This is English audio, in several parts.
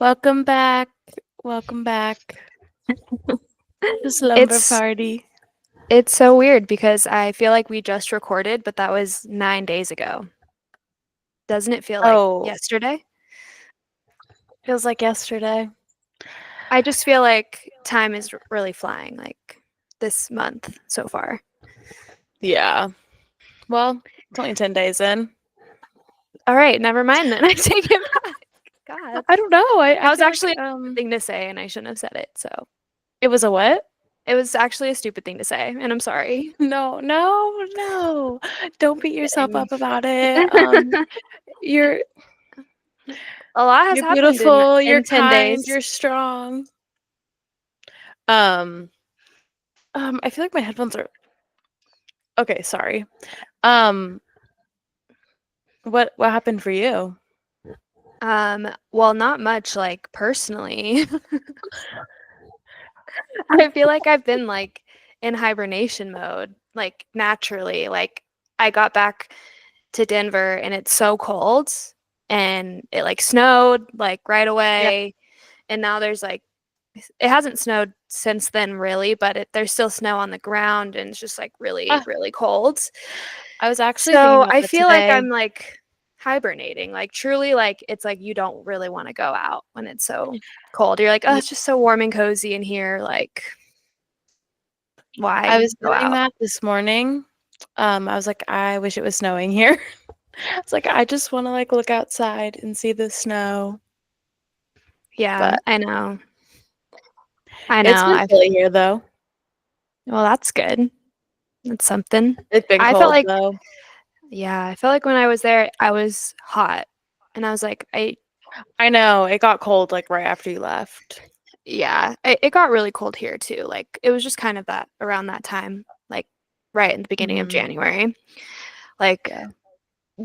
Welcome back. Welcome back to Slumber It's Party. it's so weird because I feel like we just recorded, but that was 9 days ago. Doesn't it feel like Oh, yesterday? feels like yesterday. I just feel like time is really flying, like this month so far. Yeah. Well, it's only 10 days in. All right, never mind then. I take it back. God. I don't know. I That was feel like actually a stupid thing to say, and I shouldn't have said it. So it was a what? it was actually a stupid thing to say, and I'm sorry. No, no, no. Don't beat yourself Kidding. up about it. You're A lot has you're happened beautiful, you're in 10 kind, days. you're strong. Um, I feel like my headphones are okay, sorry. Um, what happened for you? Well, not much like personally. I feel like I've been like in hibernation mode, like naturally. Like I got back to Denver and it's so cold and it like snowed like right Yeah. away. And now there's like, it hasn't snowed since then really, but there's still snow on the ground and it's just like really, Ah, really cold. I was actually thinking So about I that feel like today. I'm like hibernating, like truly like it's like you don't really want to go out when it's so cold. You're like, oh, it's just so warm and cozy in here. Like, I why was go doing out? that this morning. I was like, I wish it was snowing here. It's like I just want to like look outside and see the snow. Yeah, But I know. I know. it's been chilly here though. Well, that's good. That's something. It's been I felt cold like, though. yeah, I felt like when I was there, I was hot. And I was like, I know it got cold like right after you left. yeah, it got really cold here too. Like, it was just kind of that around that time, like right in the beginning of Hmm. January. Like, Yeah.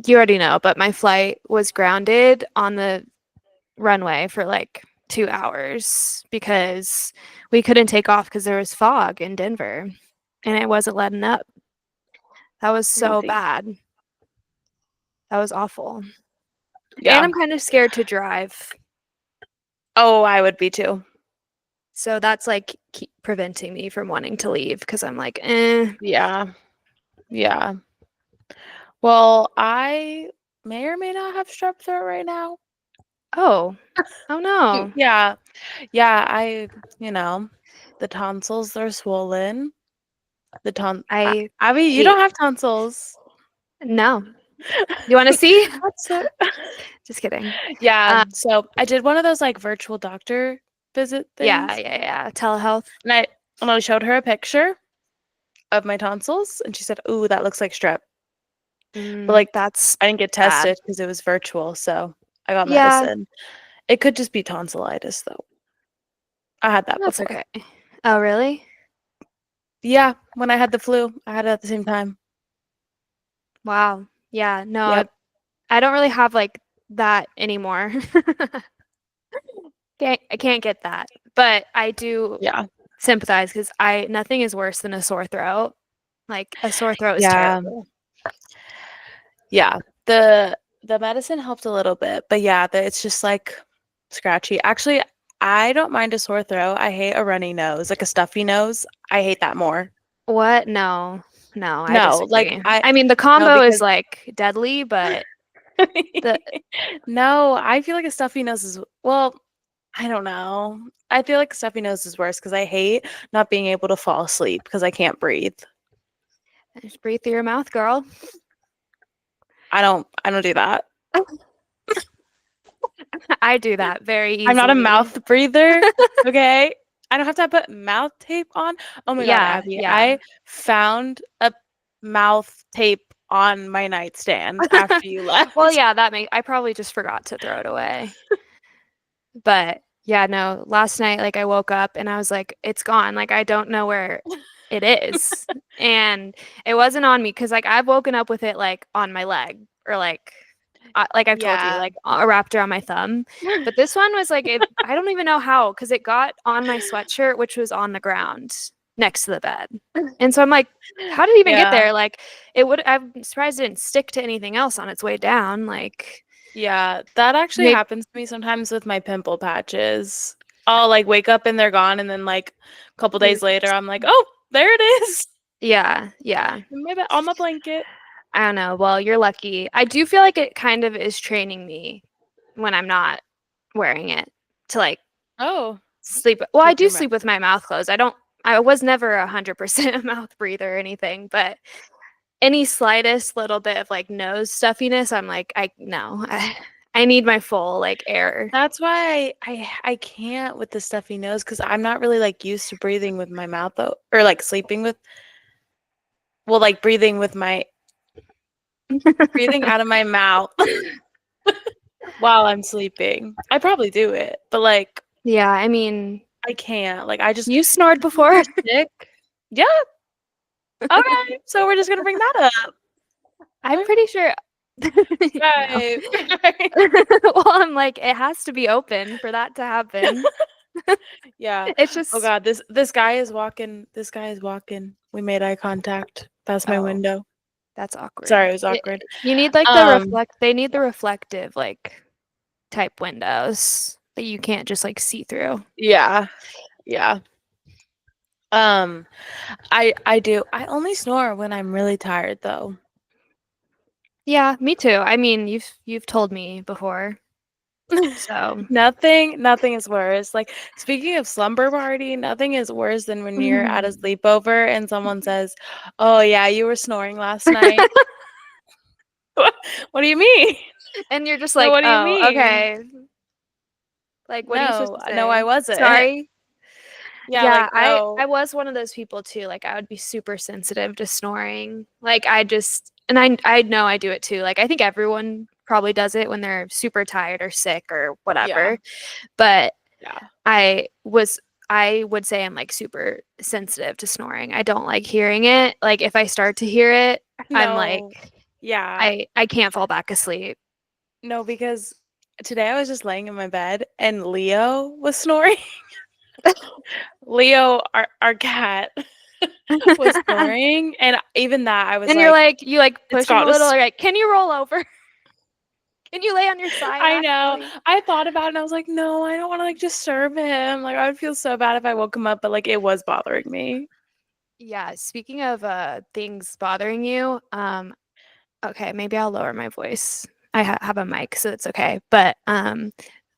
you already know, but my flight was grounded on the runway for like 2 hours because we couldn't take off because there was fog in Denver and it wasn't letting up. That was so Really? bad. That was awful. And Yeah. I'm kind of scared to drive. Oh, I would be too. So that's like keep preventing me from wanting to leave because I'm like, eh. Yeah. Yeah. Well, I may or may not have strep throat right now. Oh, oh no. Yeah. Yeah, you know, the tonsils, they're swollen. I Abby, you hate, don't have tonsils. no. You want to see? That's so Just kidding. Yeah, Uh, so I did one of those, like, virtual doctor visit yeah, things, yeah, yeah. Telehealth. and I showed her a picture of my tonsils, and she said, "Ooh, that looks like strep." But, like, That's I didn't get bad. tested because it was virtual, so I got Yeah, medicine. It could just be tonsillitis, though. I had that that's before. okay. Oh, really? Yeah, when I had the flu, I had it at the same time. Wow. Yeah, no, Yep. I don't really have like that anymore. I can't get that. But I do Yeah. sympathize because I nothing is worse than a sore throat. Like a sore throat is Yeah. terrible. Yeah. The medicine helped a little bit, but yeah, it's just like scratchy. Actually, I don't mind a sore throat. I hate a runny nose, like a stuffy nose. I hate that more. What? No. No, I No, like disagree. I mean, the no, combo is because like deadly, but the no, I feel like a stuffy nose is well, I don't know. I feel like a stuffy nose is worse because I hate not being able to fall asleep because I can't breathe. just breathe through your mouth, girl. I don't do that. I do that very I'm not a easily. mouth breather, okay? I don't have to put mouth tape on. Oh my god, Yeah, Abby, yeah. I found a mouth tape on my nightstand after you Well, left. yeah, I probably just forgot to throw it away. But yeah, no, last night, like I woke up and I was like, it's gone. Like I don't know where it is. And it wasn't on me because like I've woken up with it like on my leg or like I've told you, Yeah. like wrapped around my thumb. But this one was like, I don't even know how because it got on my sweatshirt, which was on the ground next to the bed. And so I'm like, how did it even get Yeah. there? Like I'm surprised it didn't stick to anything else on its way down. Like, Yeah, that actually Maybe, happens to me sometimes with my pimple patches. I'll like wake up and they're gone, and then like a couple days later, I'm like, oh, there it is. yeah, yeah. Maybe on my blanket. I don't know. Well, you're lucky. I do feel like it kind of is training me when I'm not wearing it to like Oh, sleep. Well, I keep do your mouth. sleep with my mouth closed. I was never 100% a mouth breather or anything, but any slightest little bit of like nose stuffiness, I'm like, I no, I need my full like air. That's why I can't with the stuffy nose because I'm not really like used to breathing with my mouth though, or like sleeping with. Well, like breathing out of my mouth while I'm sleeping. I probably do it, but like Yeah, I mean, I can't. Like I just you snored when before? you're sick. Yeah. Okay. So we're just gonna bring that up. I'm pretty sure. No. Right. Well, I'm like, it has to be open for that to happen. Yeah. It's Oh just, God, this guy is walking. This guy is walking. We made eye contact. Past my oh, window. that's awkward. Sorry, it was awkward. You need like Um, they need the reflective like type windows that you can't just like see through. yeah. Yeah. Um, I do. I only snore when I'm really tired though. Yeah, me too. I mean, you've told me before. So, Nothing is worse. Like speaking of slumber party, nothing is worse than when you're at a sleepover and someone says, "Oh yeah, you were snoring last night." What do you mean? and you're just No, like, what do you "Oh, mean? okay." Like, what are you supposed No, to no, I say? wasn't. Sorry. Yeah, Yeah, like I no. was one of those people too. Like I would be super sensitive to snoring. Like I just and I know I do it too. Like I think everyone probably does it when they're super tired or sick or Yeah, whatever. But yeah. I was I would say I'm like super sensitive to snoring. I don't like hearing it. Like if I start to hear it, I'm No. like Yeah. I can't fall back asleep. No, because today I was just laying in my bed and Leo was snoring. Leo, our cat, was snoring, and even that I was And you're like, like you like "It's push him a got to little, like, can you roll over? Can you lay on your side I know. actually? I thought about it and I was like, "No, I don't wanna, like, disturb him." Like, I would feel so bad if I woke him up, but, like, it was bothering me. Yeah, speaking of things bothering you, okay, maybe I'll lower my voice. I have a mic, so it's okay. But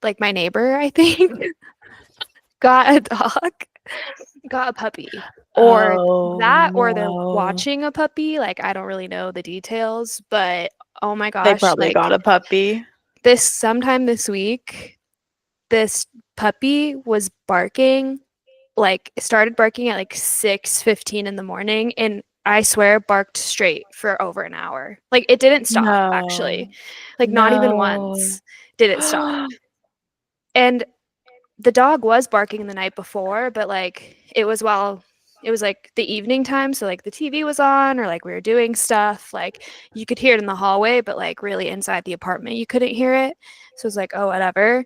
like my neighbor, I think, got a dog, got a puppy. Or Oh, that, or they're no. watching a puppy. Like I don't really know the details, but oh my They gosh, probably got like a puppy. this sometime this week, this puppy was barking like started barking at like 6:15 in the morning and I swear barked straight for over an hour. Like it didn't stop actually. No. Like not even No. once did it stop. And the dog was barking the night before, but like it was like the evening time, so like the TV was on or like we were doing stuff. Like you could hear it in the hallway, but like really inside the apartment you couldn't hear it. So it was like, oh whatever.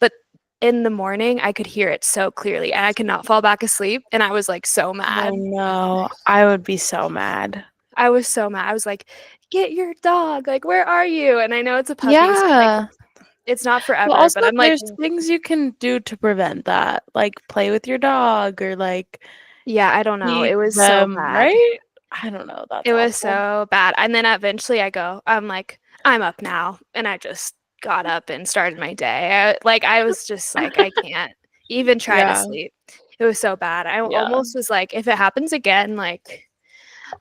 But in the morning, I could hear it so clearly and I could not fall back asleep. And I was like so Oh, mad. no. I would be so mad. I was so mad. I was like, get your dog. Like, where are you? And I know it's a puppy, so like Yeah. it's not Well, forever, also, but I'm like, there's things you can do to prevent that, like play with your dog or like yeah, I don't know. feed It was so them, bad. right? I don't know. That's It was awful. so bad. And then eventually I'm like, I'm up now. And I just got up and started my day. I was just like, I can't even try to Yeah. sleep. It was so bad. I Yeah. almost was like, if it happens again, like,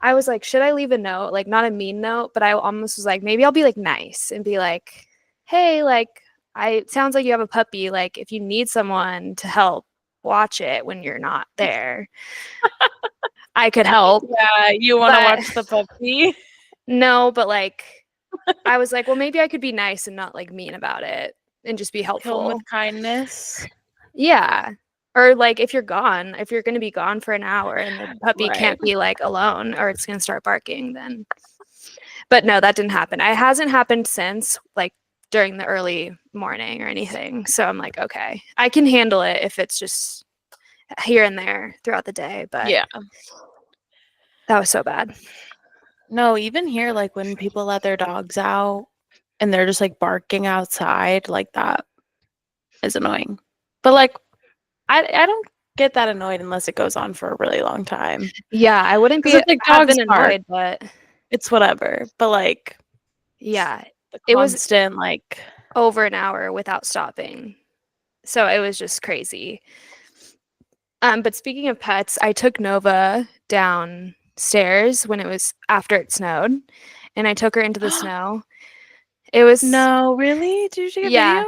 I was like, should I leave a note? Like, not a mean note, but I almost was like, maybe I'll be like nice and be like, hey, like, it sounds like you have a puppy. Like, if you need someone to help watch it when you're not there, I could help. Yeah, you wanna But watch the puppy? no, but like, I was like, well, maybe I could be nice and not like mean about it and just be Kill 'em helpful. with kindness. Yeah. Or like if you're gone, if you're going to be gone for an hour and the puppy Right. can't be like alone or it's going to start barking, then. But no, that didn't happen. It hasn't happened since like during the early morning or anything. So I'm like, okay, I can handle it if it's just here and there throughout the day. But Yeah. that was so bad. No, even here, like, when people let their dogs out, and they're just like barking outside, like that is annoying. But like I don't get that annoyed unless it goes on for a really long time. Yeah, I wouldn't Because be it's like have dogs been bark, annoyed, but it's whatever. But like yeah, the it was constant like over an hour without stopping. So it was just crazy. But speaking of pets, I took Nova downstairs when it was after it snowed, and I took her into the snow. It was, no, really? Did you take a video? yeah,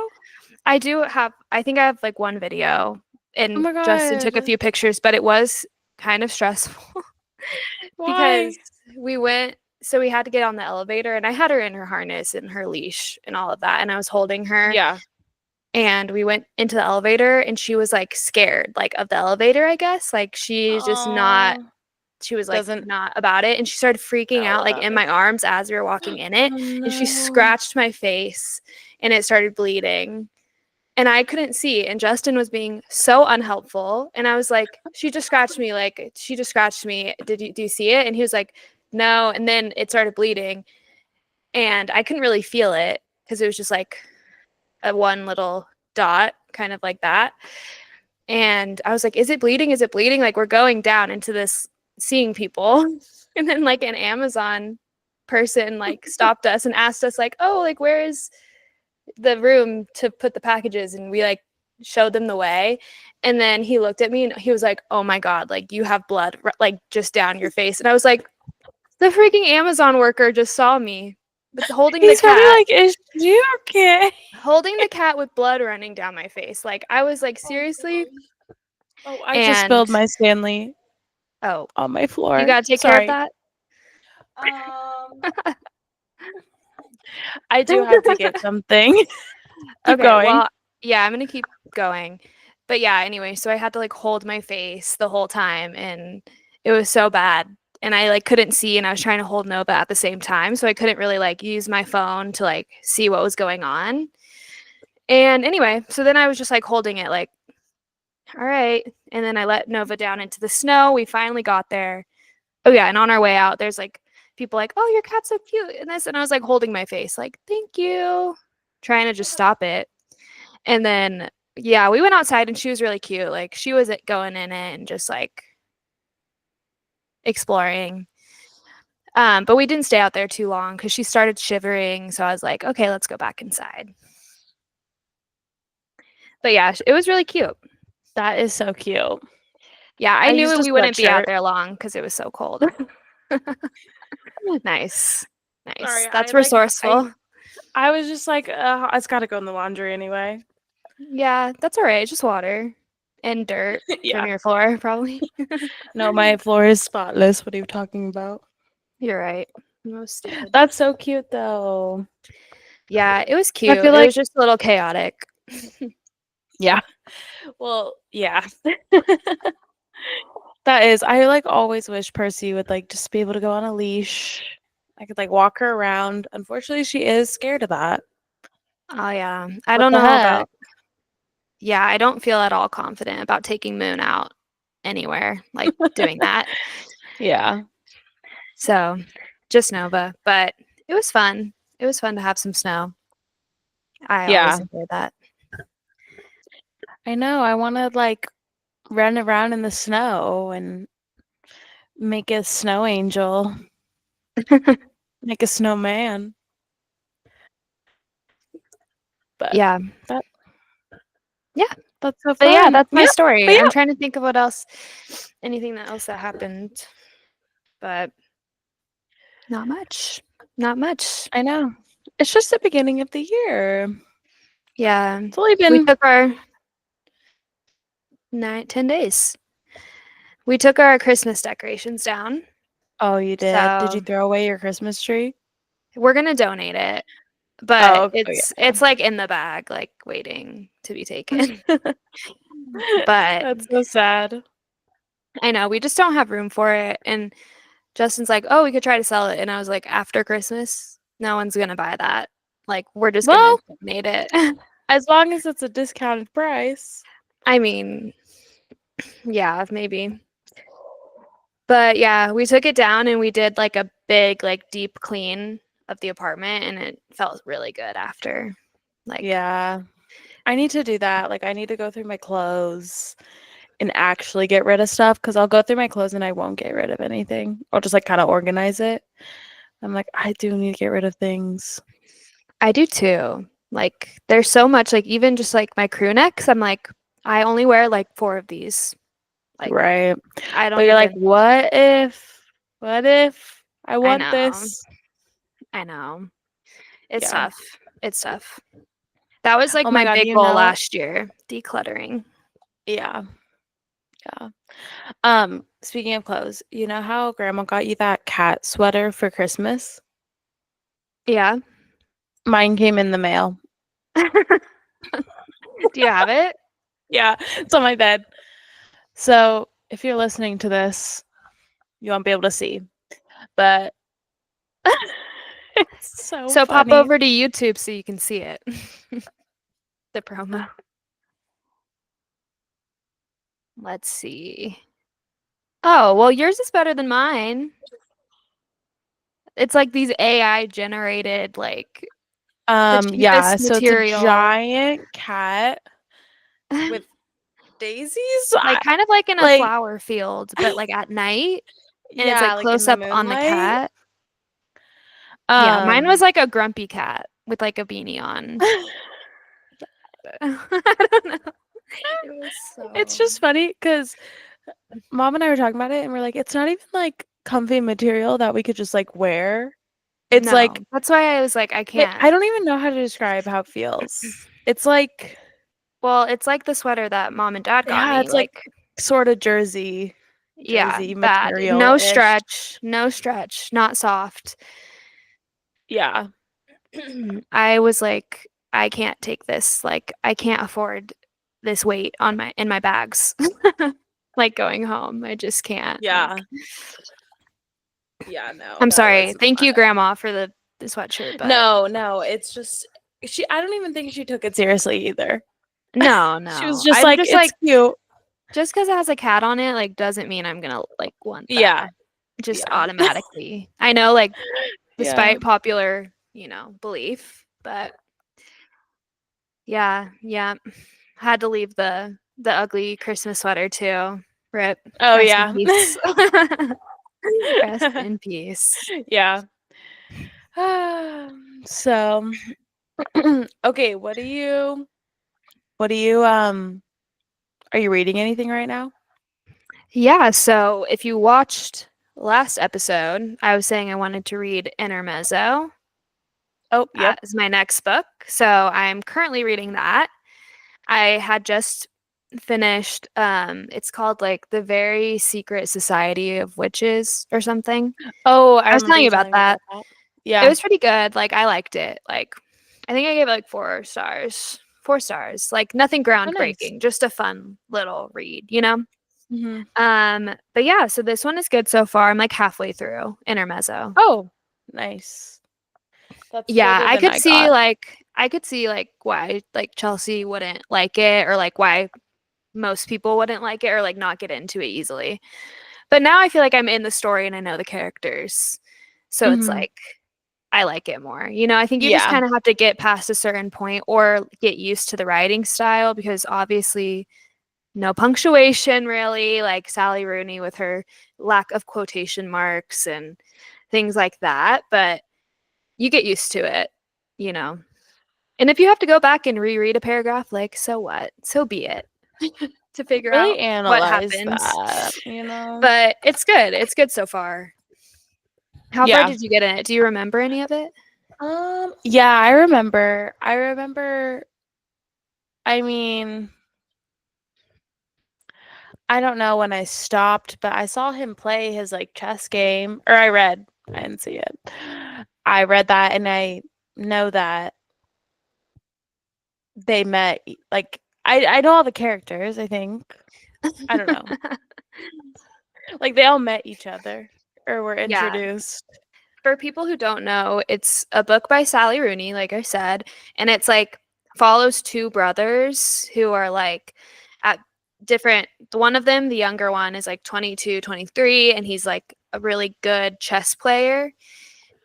I do have, I think I have like one video, Oh and my Justin took a god. few pictures, but it was kind of stressful Why? because so we had to get on the elevator, and I had her in her harness and her leash and all of that, and I was holding her, Yeah. and we went into the elevator, and she was like scared, like of the elevator, I guess. Like she's just not, Oh, she was like doesn't not about it. And she started freaking know out like about in it. my arms as we were walking in it. Oh And she no. scratched my face and it started bleeding. And I couldn't see. And Justin was being so unhelpful. And I was like, she just scratched me. Like, she just scratched me. Do you see it? And he was like, no. And then it started bleeding. And I couldn't really feel it because it was just like a one little dot, kind of like that. And I was like, is it bleeding? Is it bleeding? Like, we're going down into this seeing people. And then, like, an Amazon person, like, stopped us and asked us, like, oh, like, where is the room to put the packages? And we, like, showed them the way. And then he looked at me and he was like, oh my God, like, you have blood, like, just down your face. And I was like, the freaking Amazon worker just saw me, but He's probably like, is she okay? holding the cat with blood running down my face. Like, I was like, Oh seriously? gosh. Oh, I just And spilled my Stanley oh, on my you floor. got to take care of Sorry. that. Um, I do have to get something. Keep Okay, going. well, yeah, I'm gonna keep going. But yeah, anyway, so I had to like hold my face the whole time and it was so bad. And I like couldn't see and I was trying to hold Nova at the same time. So I couldn't really like use my phone to like see what was going on. And anyway, so then I was just like holding it like, all right. And then I let Nova down into the snow. We finally got there. Oh yeah, and on our way out, there's like people like, "Oh, your cat's so cute," and this, and I was like holding my face, like, "Thank you," trying to just stop it. And then yeah, we went outside, and she was really cute. Like she was going in it and just like exploring. But we didn't stay out there too long because she started shivering. So I was like, "Okay, let's go back inside." But yeah, it was really cute. That is so cute. Yeah, I I knew used a we wouldn't be out sweatshirt. there long because it was so cold. Nice, Sorry, nice. That's resourceful. I was just like, it's got to go in the laundry anyway. Yeah, that's all right. Just water and dirt from Yeah. your floor, probably. No, my floor is spotless. What are you talking about? You're right. That was stupid. That's so cute though. Yeah, it was I cute. feel It like, was just a little chaotic. yeah. Well, yeah. That is, I like always wish Percy would like just be able to go on a leash. I could like walk her around. Unfortunately, she is scared of that. Oh yeah. I What don't the know heck? about yeah, I don't feel at all confident about taking Moon out anywhere, like doing that. Yeah. So, just Nova, but it was fun. It was fun to have some snow. I always Yeah. enjoy that. I know. I want to like run around in the snow and make a snow angel, make a snowman. But Yeah. that Yeah. that's so But yeah, fun. that's my Yep. But story. I'm yeah, trying to think of what else, anything that else that happened, but not much. Not much. I know. It's just the beginning of the year. Yeah. It's only We been took our 10 days. We took our Christmas decorations down. Oh, you did. Did you So throw away your Christmas tree? we're gonna donate it. But Oh, oh it's like in the bag, like waiting to be taken. yeah. But That's so sad. I know we just don't have room for it. And Justin's like, oh, we could try to sell it. And I was like, after Christmas, no one's gonna buy that. Like, we're just gonna Well, donate it. as long as it's a discounted price. I mean, yeah, maybe. But yeah, we took it down and we did like a big, like deep clean of the apartment, and it felt really good after. Like, Yeah. I need to do that. Like, I need to go through my clothes and actually get rid of stuff because I'll go through my clothes and I won't get rid of anything. I'll just like kind of organize it. I'm like, I do need to get rid of things. I do too. Like, there's so much, like, even just like my crew necks, I'm like, I only wear like 4 of these. Like, Right. I But don't you're like, even, what if I I want know, this? I know. It's Yeah. tough. It's tough. That was like Oh my my God, big you goal know, last year, decluttering. yeah. Yeah. Speaking of clothes, you know how grandma got you that cat sweater for Christmas? Yeah. Mine came in the mail. Do you have it? Yeah, it's on my bed. So if you're listening to this, you won't be able to see, but it's so So pop funny. over to YouTube so you can see it. The promo. Let's see. Oh, well, yours is better than mine. It's like these AI generated, like the Yeah, cheapest so it's a material. giant cat with daisies. Like kind of like in a Like, flower field, but like at night. And it's yeah, like like in close the up on the moonlight. cat. Yeah, mine was Um, like a grumpy cat with like a beanie on. I don't know. It was it's so just funny because mom and I were talking about it and we're like, it's not even like comfy material that we could just like wear. It's no. like That's why I was like, I I can't. don't even know how to describe how it feels. It's like, Well, it's like the sweater that mom and dad got yeah, me. it's like Like, sort of jersey, yeah, jersey bad. No material-ish. stretch, no stretch, not soft. Yeah. I was like, I can't take this. Like, I can't afford this weight on my bags. Like going home. I just can't. Yeah. Like, Yeah, no, I'm that sorry. was Thank not you, Grandma, for the sweatshirt, but No, no, it's just I don't even think she took it seriously either. no, She was no. just I'm like, just "It's like, cute." just because it has a cat on it, like, doesn't mean I'm gonna like want Yeah. that. Just Yeah. automatically. I know, like, Yeah. despite popular, belief, but yeah, yeah. Had to leave the ugly Christmas sweater too. Rip. Oh, Rest in yeah. peace. Rest in peace. Yeah. So, okay, what do you, are you reading anything right now? Yeah, so if you watched last episode, I was saying I wanted to read Intermezzo Oh, yep. as my next book. So I'm currently reading that. I had just finished it's called like The Very Secret Society of Witches or something. Oh, I I was remember telling you you about telling me that. about that. It Yeah. was pretty good. Like I liked it. Like I think I gave it like 4 stars. 4 stars. Like nothing Oh, nice. groundbreaking, just a fun little read. Mhm. But yeah, so this one is good so far. I'm like halfway through Intermezzo. Oh, nice. That's Yeah, shorter than I got. I could see like why like Chelsea wouldn't like it or like why most people wouldn't like it or like not get into it easily. But now I feel like I'm in the story and I know the characters. So it's Mhm. like I like it more. I think you just Yeah. kind of have to get past a certain point or get used to the writing style because obviously no punctuation really, like Sally Rooney with her lack of quotation marks and things like that. But you get used to it, you know. And if you have to go back and reread a paragraph, like, so what? So be it to figure Really out what analyze happened. that, you know? But it's good. It's good so far. How far Yeah. did you get in it? Do you remember any of it? Yeah, I remember. I mean, I don't know when I stopped, but I saw him play his like chess game, or I didn't see it. I read that and I know that they met like I know all the characters, I think. I don't know. Like they all met each other or were Yeah. introduced. For people who don't know, it's a book by Sally Rooney, like I said, and it's like follows 2 brothers who are like at different one of them, the younger one is like 22, 23, and he's like a really good chess player.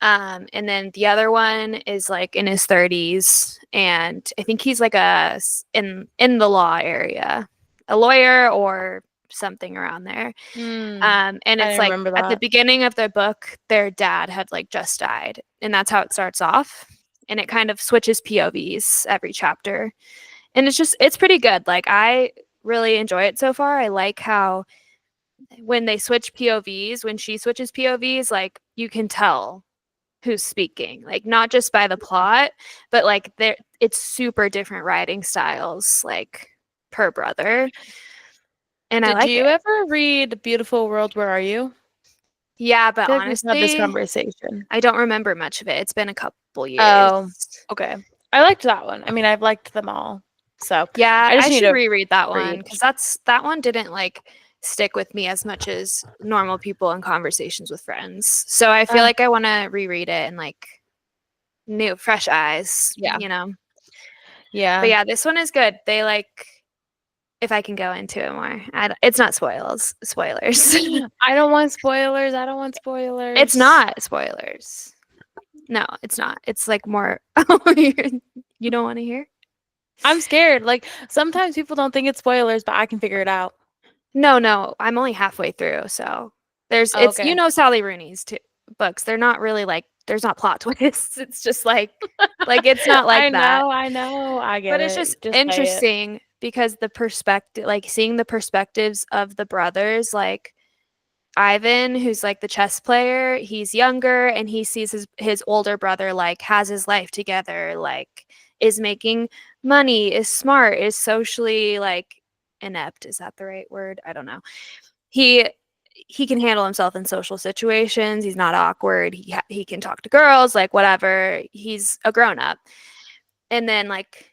And then the other one is like in his 30s, and I think he's like in the law area, a lawyer or something around there. And I it's didn't like remember at the that. beginning of the book, their dad had like just died, and that's how it starts off. And it kind of switches POVs every chapter, and it's pretty good. Like I really enjoy it so far. I like how when they switch POVs, when she switches POVs, like you can tell who's speaking, like not just by the plot, but like it's super different writing styles, like per brother. And I Did like you it. ever read Beautiful World, Where Are You? Yeah, I but feel like we've had this honestly, conversation. I don't remember much of it. It's been a couple years. Oh, okay. I liked that one. I mean, I've liked them all. So Yeah, I just I need should to reread that one read. because that one didn't like stick with me as much as normal people in conversations with friends. So I feel Uh, like I want to reread it and like new fresh eyes, yeah. But Yeah. yeah, this one is good. They like if I can go into it more. It's not spoilers. I don't want spoilers. I don't want It's spoilers. not spoilers. No, it's not. It's like more you don't want to hear? I'm scared. Like sometimes people don't think it's spoilers, but I can figure it out. No, I'm only halfway through, so Oh, it's okay. Sally Rooney's books. They're not really like there's not plot twists. It's just like it's not like I that. know, I know. I But get it's just it. Just say it. interesting because the perspective like seeing the perspectives of the brothers, like Ivan, who's like the chess player, he's younger and he sees his older brother like has his life together, like is making money, is smart, is socially like inept. Is that the right word? I don't know. He he can handle himself in social situations. He's not awkward. He can talk to girls, like whatever. He's a grown up. And then like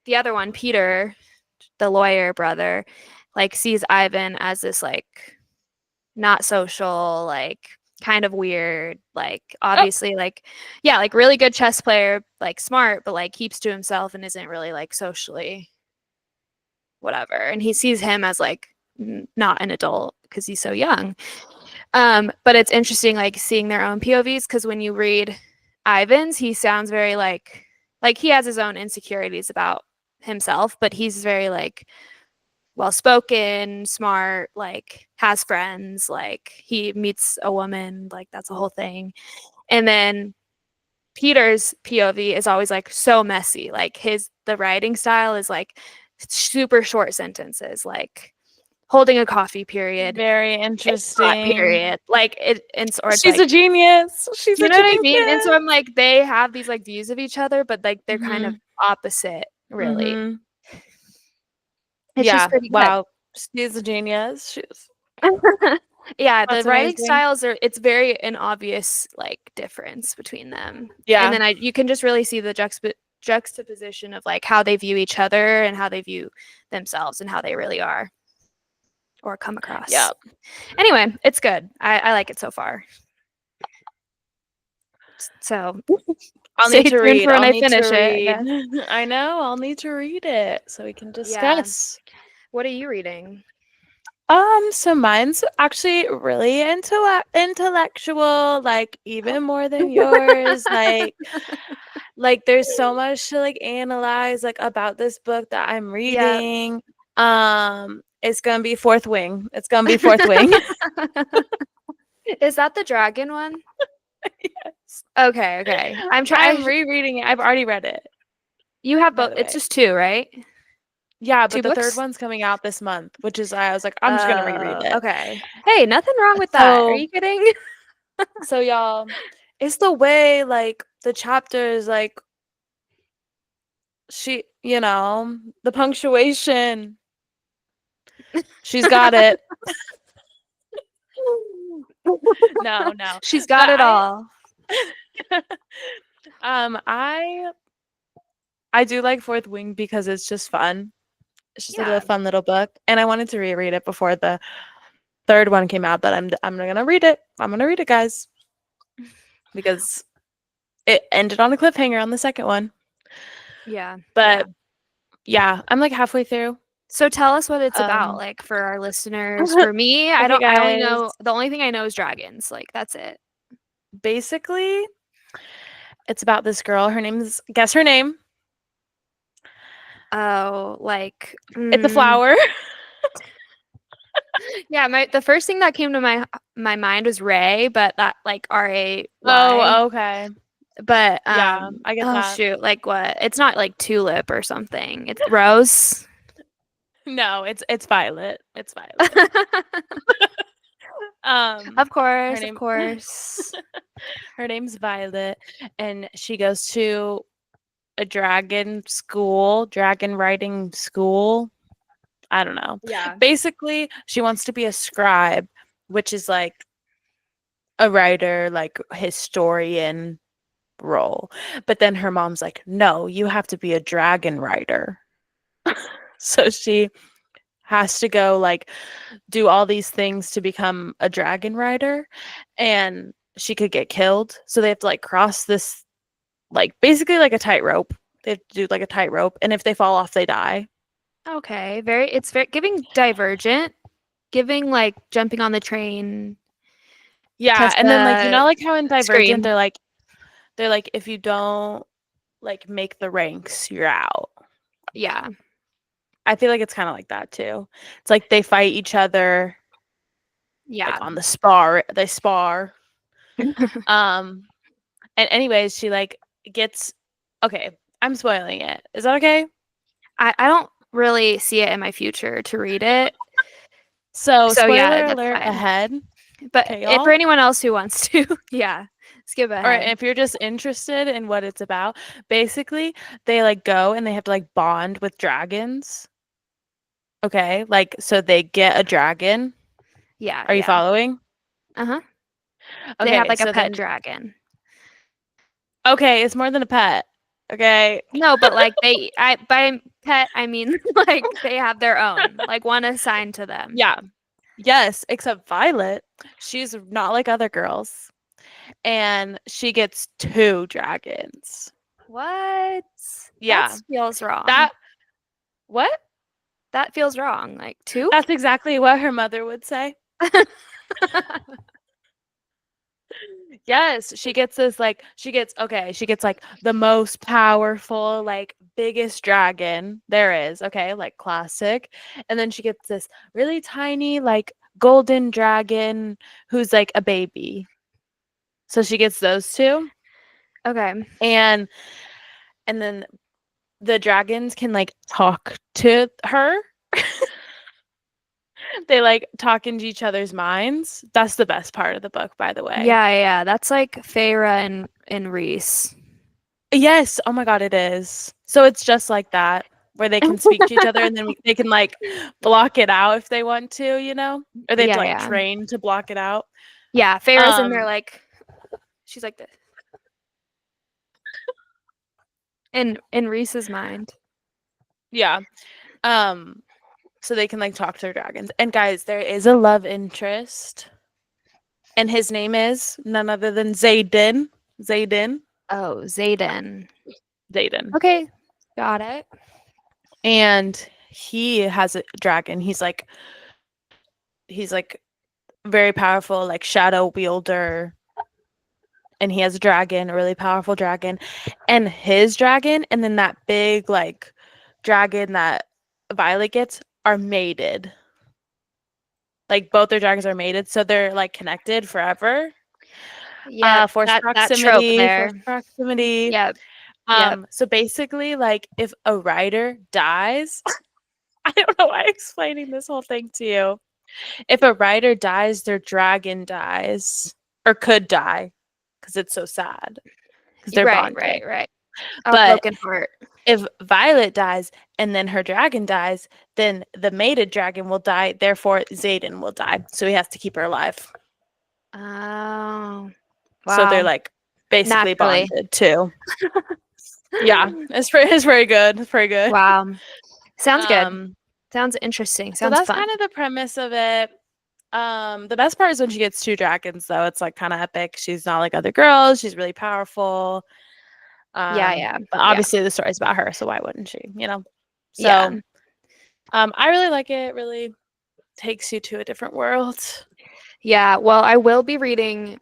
the other one, Peter, the lawyer brother, like sees Ivan as this like not social, like kind of weird, like Oh, obviously like yeah, like really good chess player, like smart, but like keeps to himself and isn't really like socially whatever. And he sees him as like not an adult because he's so young. But it's interesting like seeing their own POVs because when you read Ivan's, he sounds very like he has his own insecurities about himself, but he's very like well spoken, smart, like has friends, like he meets a woman, like that's a whole thing. And then Peter's POV is always like so messy. Like the writing style is like super short sentences, like holding a coffee period, very it's hot interesting. period. Like it and or it's She's like a genius. She's you a know what I mean? And so genius. I'm like they have these like views of each other, but like they're kind of Mhm. opposite, really. Mhm. It's just Yeah. pretty good. Wow. She's a genius. She's Yeah, the That's writing amazing. styles are it's very an obvious like difference between them. And Yeah. then you can just really see the juxtaposition of like how they view each other and how they view themselves and how they really are or come across. Yeah. Anyway, it's good. I like it so far. So I'll stay need to tuned read. for when I'll I need to finish it, I read. guess. I know. I'll need to read it so we can Yeah. discuss. What are you reading? So mine's actually really intellectual, like even more than yours. Like there's so much to like analyze like about this book that I'm Yeah. reading. It's gonna be Fourth Wing. It's gonna be Fourth Wing. Is that the dragon one? Yes. Okay. I'm I'm trying. rereading it. I've already read it, You have by both. the It's way. just two, right? Yeah, Two but the third books? one's coming out this month, which is why I was like, I'm just gonna reread it. Okay. Hey, nothing wrong with that. Are So you kidding? so y'all, it's the way like the chapters like the punctuation. She's got it. No, no. She's But got it I all. um I do like Fourth Wing because it's just fun. It's just like a Yeah. fun little book, and I wanted to reread it before the third one came out. But I'm gonna read it. I'm gonna read it, guys, because it ended on a cliffhanger on the second one. Yeah. But yeah, I'm like halfway through. So tell us what it's about, Um, like for our listeners. For me, okay, I only guys. know the only thing I know is dragons. Like that's it. Basically, It's about this girl. Her name's guess her name. Oh, like, It's a flower. yeah, the first thing that came to my mind was Ray, but that like Ray. Oh, okay. But Yeah, I get oh that. shoot, like what? It's not like tulip or something. It's rose. No, it's Violet. It's Violet. Of Her course, of name course. her name's Violet, and she goes to a dragon school, dragon riding school. I don't know. Yeah. Basically, she wants to be a scribe, which is like a writer, like historian role. But then her mom's like, "No, you have to be a dragon rider." So she has to go like do all these things to become a dragon rider, and she could get killed. So they have to like cross this like basically like a tightrope. They have to do like a tightrope, and if they fall off, they die. Okay, it's very giving Divergent, giving like jumping on the train Yeah, and then like Tessa like how in Divergent Scream. they're like if you don't like make the ranks, you're out. Yeah. I feel like it's kind of like that too. It's like they fight each other like Yeah. on the spar. They spar. Um and anyways, she like gets okay, I'm spoiling it. Is that okay? I don't really see it in my future to read it. So, So yeah, spoiler that's alert fine. ahead. But Okay, for y'all. anyone else who wants to, yeah, skip Or ahead. if you're just interested in what it's about, basically they like go and they have to like bond with dragons. Okay? Like so they get a dragon. Yeah, Are you yeah. following? Uh-huh. They have Okay, like a so pet then dragon. okay, it's more than a pet. Okay. No, but like I by pet I mean like they have their own, like one assigned to them. Yeah. Yes, except Violet, she's not like other girls, and she gets two dragons. What? That Yeah. feels wrong. That what? That feels wrong. Like two? That's exactly what her mother would say. Yes, she gets this like she gets like the most powerful, like biggest dragon there is, okay, like classic. And then she gets this really tiny like golden dragon who's like a baby. So she gets those two. Okay. And then the dragons can like talk to her. They like talk into each other's minds. That's the best part of the book, by the way. Yeah, yeah. That's like Feyre and Reese. Yes. Oh my God, it is. So it's just like that, where they can speak to each other and then they can like block it out if they want to, you know, or they have to Yeah, like yeah. train to block it out. Yeah, Feyre's in there Um, like she's like this. In Reese's mind. yeah. Um, so they can like talk to their dragons. And guys, there is a love interest, and his name is none other than Zayden. Zayden. Oh, Zayden. Zayden. Okay, got it. And he has a dragon. He's like very powerful, like shadow wielder, and he has a dragon, a really powerful dragon, and his dragon, and then that big like dragon that Violet gets are mated. Like both their dragons are mated, so they're like connected forever. Yep, Force that trope proximity, force there. proximity. Yep, yep. So basically, like if a rider dies, I don't know why I'm explaining this whole thing to you. If a rider dies, their dragon dies or could die because it's so sad because they're Right, bonded. right, right. A But broken heart. if Violet dies and then her dragon dies, then the mated dragon will die. Therefore, Xaden will die. So he has to keep her alive. Oh, So they're wow. like basically Naturally. bonded too. Yeah, it's pretty good. It's pretty good. Wow. Sounds good. Um, Sounds interesting. so Sounds that's fun. kind of the premise of it. The best part is when she gets two dragons, though. It's like kind of epic. She's not like other girls. She's really powerful. Yeah, yeah, But yeah, obviously the story's about her, so why wouldn't she? You know. yeah. So, I really like it. It really takes you to a different world. Yeah, well, I will be reading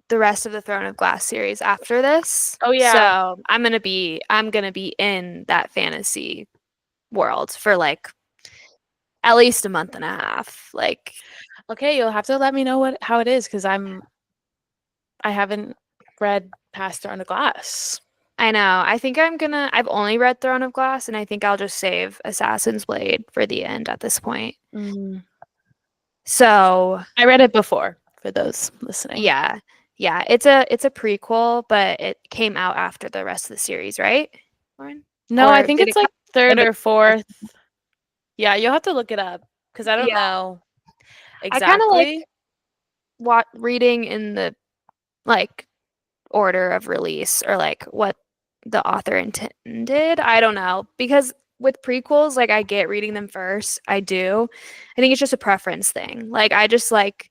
the rest of the Throne of Glass series after this. Oh yeah. So I'm gonna be in that fantasy world for like at least a month and a half. Like, Okay, you'll have to let me know how it is because I haven't read past Throne of Glass. I know. I think I've only read Throne of Glass, and I think I'll just save Assassin's Blade for the end at this point. Mm. So I read it before for those listening. yeah. Yeah. It's a prequel, but it came out after the rest of the series, right, Lauren? No, I Or think did it's it like come in third or between? fourth. Yeah, you'll have to look it up because I don't Yeah. know I kind of like exactly. reading in the like order of release or like what the author intended. I don't know because with prequels, like I get reading them first. I do. I think it's just a preference thing. Like I just like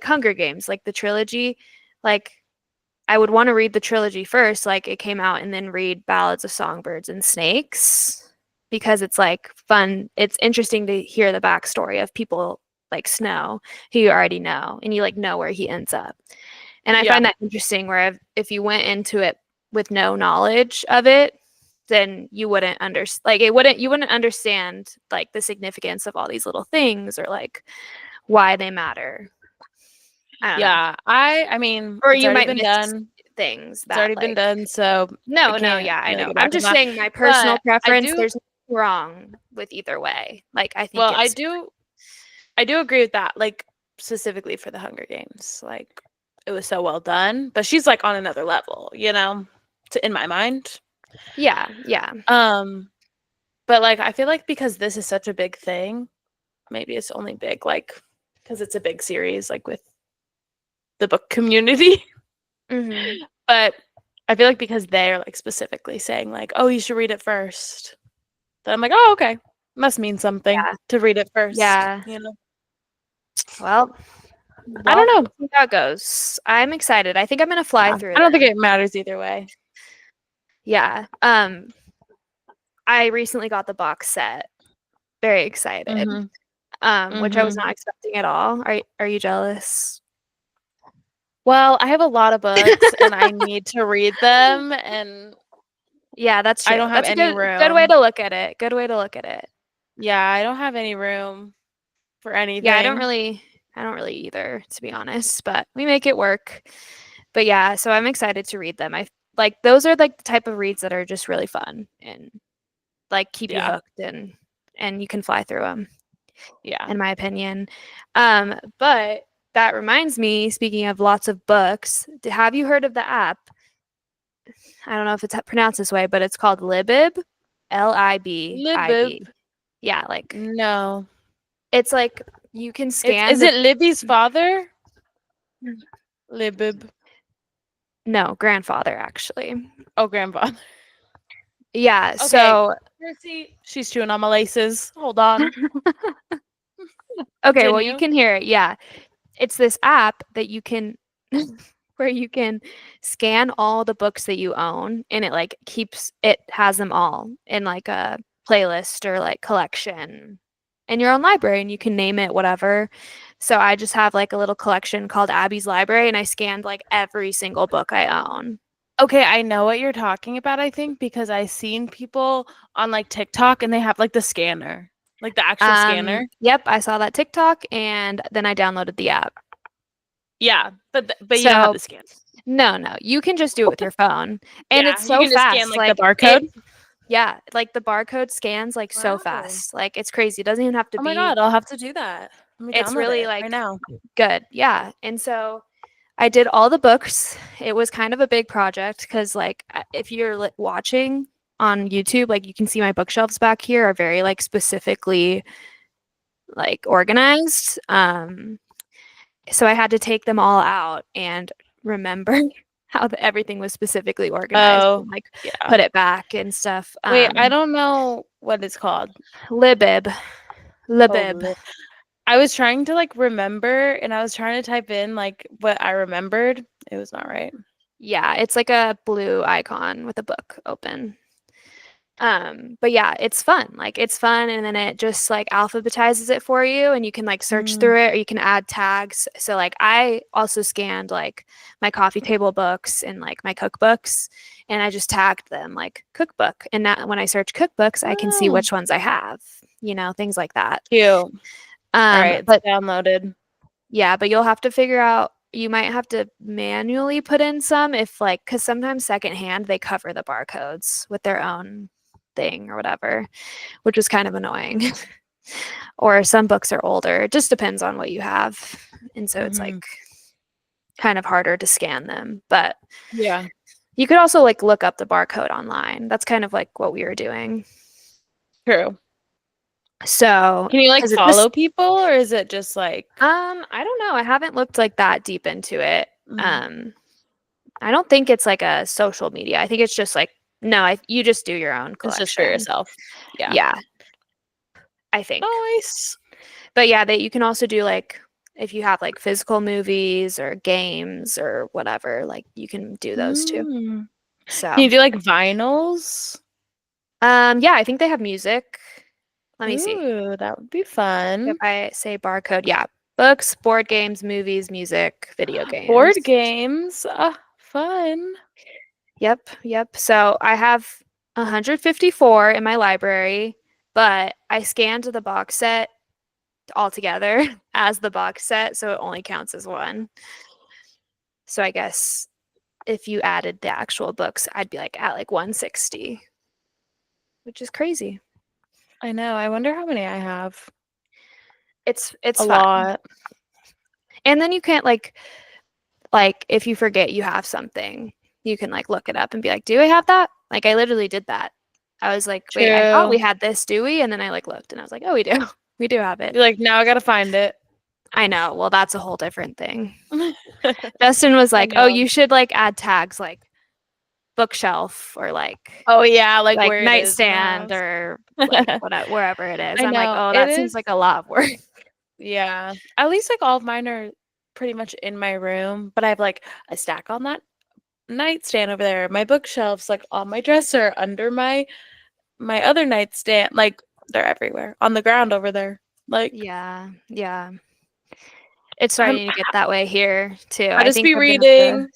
Hunger Games, like the trilogy. Like I would want to read the trilogy first, like it came out, and then read Ballads of Songbirds and Snakes because it's like fun. It's interesting to hear the backstory of people like Snow, who you already know, and you like know where he ends up. And I Yeah. find that interesting where if you went into it with no knowledge of it, then you wouldn't like you wouldn't understand like the significance of all these little things or like why they matter. I don't know. Yeah. I mean, Or it's you already might been miss done. things It's that already been like done, so I no, can't yeah, I really know. go I'm back on just that. saying my personal But preference, there's nothing wrong with either way. Like I think well, it's I do agree with that. Like specifically for the Hunger Games, like it was so well done. But she's like on another level, in my mind. yeah, yeah. Um, but like I feel like because this is such a big thing, maybe it's only big like because it's a big series, like with the book community. Mhm. But I feel like because they're like specifically saying like, oh, you should read it first. Then I'm like, oh, okay, must mean something Yeah. to read it first. Yeah. Well, I don't know. see how it goes. I'm excited. I think I'm gonna fly Yeah, through I don't think them. it matters either way. Yeah. I recently got the box set. Very excited. Mhm. Which I was Mhm. not expecting at all. Are you jealous? Well, I have a lot of books and I need to read them, and Yeah, that's I true. don't have That's a any good way room. to look at it. Good way to look at it. Yeah, I don't have any room for Yeah, anything. I don't really either, to be honest, but we make it work. But yeah, so I'm excited to read them. I like those are like the type of reads that are just really fun and like keep you Yeah. hooked and you can fly through them, Yeah. in my opinion. But that reminds me, speaking of lots of books, have you heard of the app? I don't know if it's pronounced this way, but it's called Libib, Libib. Libib. Yeah, like No. it's like you can It's scan is the it Libby's father? Libib. no, grandfather actually. Oh, grandfather. Yeah, Okay. so Percy, she's chewing on my laces. Hold on. okay, well you Continue. can hear it. Yeah. It's this app that you can where you can scan all the books that you own and it has them all in like a playlist or like collection in your own library and you can name it whatever. So I just have like a little collection called Abby's Library and I scanned like every single book I own. Okay, I know what you're talking about, I think, because I seen people on like TikTok and they have like the scanner, like the actual scanner. Yep, I saw that TikTok and then I downloaded the app. Yeah, but you don't have So the scan. no, you can just do it with your phone. And Yeah, it's you so can just scan fast. like the Like it barcode. yeah, like the barcode scans like so Wow. fast. Like it's crazy. It doesn't even have to Oh my be God, I'll have to do that. Let me it's download really it right like now. good. Yeah. And so I did all the books. It was kind of a big project because like if you're watching on YouTube, like you can see my bookshelves back here are very like specifically like organized. So I had to take them all out and remember how everything was specifically organized Oh, and like yeah. put it back and stuff. Wait, I don't know what it's called. Libib, Oh, Libib. I was trying to like remember and I was trying to type in like what I remembered. It was not right. Yeah, it's like a blue icon with a book open. But yeah, it's fun. Like it's fun and then it just like alphabetizes it for you and you can like search Mm. through it or you can add tags. So like I also scanned like my coffee table books and like my cookbooks and I just tagged them like cookbook. And now when I search cookbooks, I can see Oh, which ones I have, things like that. cute. All right, it's But downloaded. yeah, but you'll have to figure out you might have to manually put in some if like because sometimes secondhand they cover the barcodes with their own thing or whatever, which was kind of annoying. Or some books are older. It just depends on what you have. And so it's like Mm-hmm. kind of harder to scan them. But Yeah, you could also like look up the barcode online. That's kind of like what we were doing. true. So, Can you like because it just follow people or is it just like I don't know. I haven't looked like that deep into it. mm, Um, I don't think it's like a social media. I think it's just like no, you just do your own it's just for collection. yourself? Yeah. Yeah, I think. Nice. But yeah, that you can also do like if you have like physical movies or games or whatever, like you can do those too. Mm. Can So, you do like vinyls? yeah, I think they have music. Let me see. Ooh, that would be If fun. I say barcode, yeah, books, board games, movies, music, video Board games. games. Ah, fun. Yep, yep. So I have 154 in my library, but I scanned the box set altogether as the box set, so it only counts as one. So I guess if you added the actual books, I'd be like at like 160, which is crazy. I know. I wonder how many I have. It's A fun. lot. And then you can't like if you forget you have something, you can like look it up and be like, "Do I have that?" Like I literally did that. I was like, "Wait, I thought we True. had this, do we?" And then I like looked and I was like, "Oh, we do. We do have it." You're like, now I gotta find it. I know. Well, that's a whole different thing. Justin was I like, "Oh, know. you should like add tags like bookshelf or Oh yeah, like like where it is in the nightstand house. or like whatever wherever it is." I I'm like, know. "Oh, It that seems is. like a lot of work." Yeah. At least like all of mine are pretty much in my room, but I have like a stack on that nightstand over there. My bookshelves like on my dresser, under my other nightstand, like they're everywhere. On the ground over there. Like Yeah, yeah. It's I'm starting to get that way here too. I I just think be I'm gonna have to reading.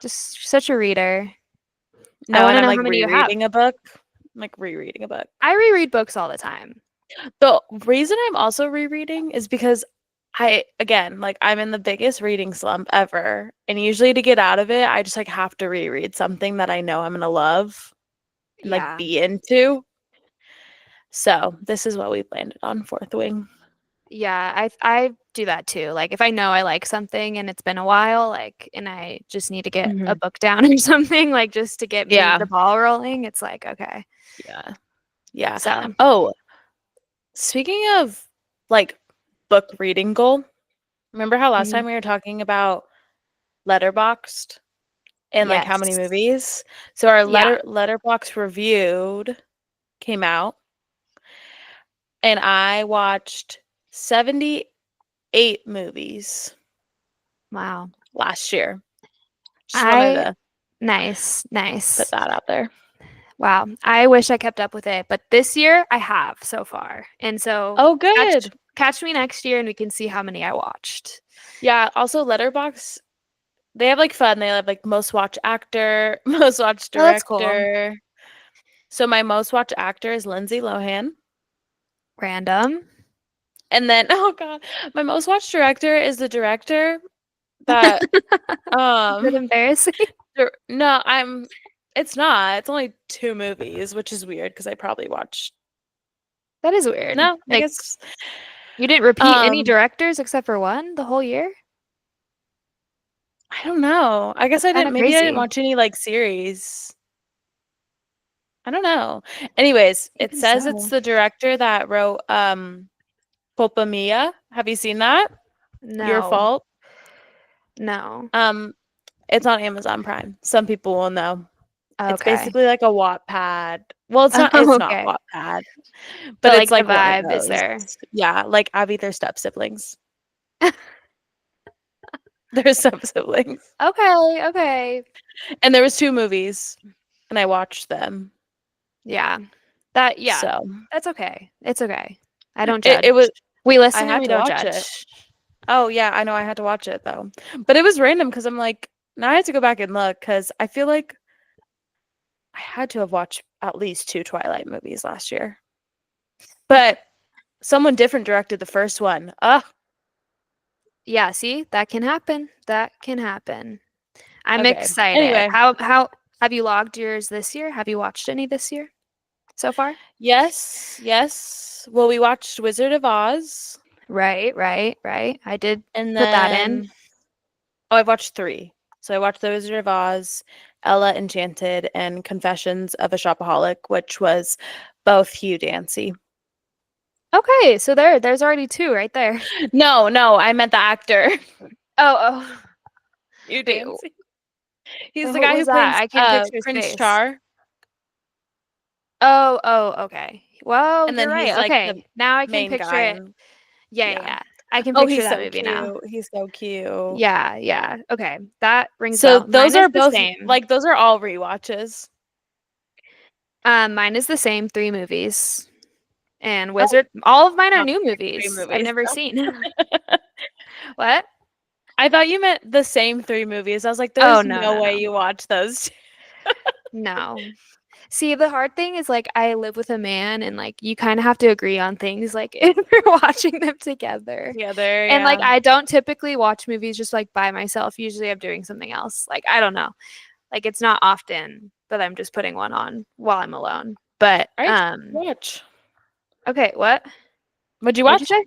just such a reader. I No, want and to I'm know like how many you have. rereading a book. I'm like rereading a book. I reread books all the time. The reason I'm also rereading is because again, like I'm in the biggest reading slump ever. And usually to get out of it, I just like have to reread something that I know I'm gonna love and like Yeah. be into. So this is what we've landed on, Fourth Wing. Yeah, I do that too. Like if I know I like something and it's been a while, like and I just need to get a Hmm. book down or something, like just to get me Yeah. the ball rolling, it's like, okay. Yeah. Yeah. So, Oh, speaking of like book reading goal, remember how last mhm. time we were talking about Letterboxd and like how many Yes. movies? So our Yeah. Letterbox reviewed came out and I watched 78 movies Wow. last year. Just wanted I to nice, put nice. that out there. Wow. I wish I kept up with it, but this year I have so far. And so Oh, catch good. catch me next year and we can see how many I watched. Yeah, also Letterbox, they have like fun. They have like most watched actor, most watched Oh, that's cool. director. So my most watched actor is Lindsay Lohan. Random. And then oh god, my most watched director is the director that Is it um embarrassing? no, it's not. It's only two movies, which is weird because I probably watched That is weird. no, I Like guess you didn't repeat any um directors except for one the whole year? I don't know. I guess That's I kind didn't of maybe I didn't crazy. watch any like series. I don't know. Anyways, it Even says it's so. the director that wrote Culpa Mia. Have you seen that? Your No. Fault. No. Um, it's on Amazon Prime. Some people will know. It's Okay. basically like a Wattpad. Well, it's Oh, not okay. Wattpad, but But it's like the like one of vibe is those. there. Yeah, like Abby, they're step siblings. They're step siblings. Okay, okay. And there was two movies, and I watched them. Yeah. Yeah, So that's okay. It's okay. I don't it judge. was We I listen and had we to don't watch it. judge. Oh yeah, I know I had to watch it though. But it was random because I'm like, now I have to go back and look because I feel like I had to have watched at least 2 Twilight movies last year. But someone different directed the first one. Ugh. Yeah, see? That can happen. That can happen. I'm Okay. excited. Anyway, How have you logged yours this year? Have you watched any this year so far? yes, yes. Well, we watched Wizard of Oz, Right, right, right. I did and put that in. then oh, I've watched three. So I watched The Wizard of Oz, Ella Enchanted, and Confessions of a Shopaholic, which was both Hugh Dancy. Okay, so there's already two right there. No, no, I meant the actor, Oh, oh. Hugh Wait, Dancy. He's the who guy who was that? plays I can't picture his Prince face. Char, Oh, oh, okay. Well, and you're then he's right. like the Okay, now I can main picture guy, it. and Yeah, yeah, yeah. yeah. I can Oh, picture he's that so movie now. cute. He's so cute. Yeah, yeah. Okay, that rings a So bell. Mine those is are the both same. like those are all rewatches. Mine is the same, three movies. And Oh, all of mine are not new three movies I've movies. never seen. What? I thought you meant the same three movies. I was like, Oh, there's no, no no, way no. you watch those. No. See, the hard thing is like I live with a man and like you kind of have to agree on things like if you're watching them together. Together, And like yeah. I don't typically watch movies just like by myself. Usually I'm doing something else. Like I don't know. Like it's not often that I'm just putting one on while I'm alone. But All right, watch. okay, what? What'd you What'd you watch? say?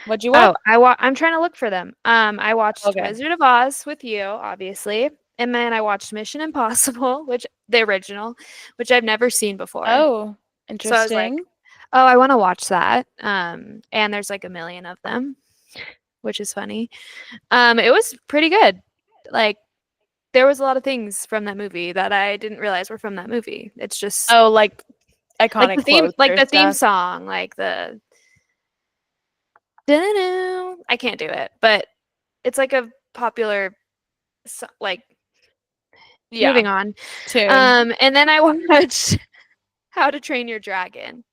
What'd you watch? Oh, I'm trying to look for them. I watched Okay. Wizard of Oz with you, obviously. And then I watched Mission Impossible, which the original, which I've never seen before. Oh, So I was like, interesting. oh, I want to watch that. And there's like a million of them, which is funny. It was pretty good. Like there was a lot of things from that movie that I didn't realize were from that movie. It's just Oh, like iconic quotes like or the theme stuff. song, like the I can't do it, but it's like a popular like Yeah, moving on. tune. And then I watched How to Train Your Dragon,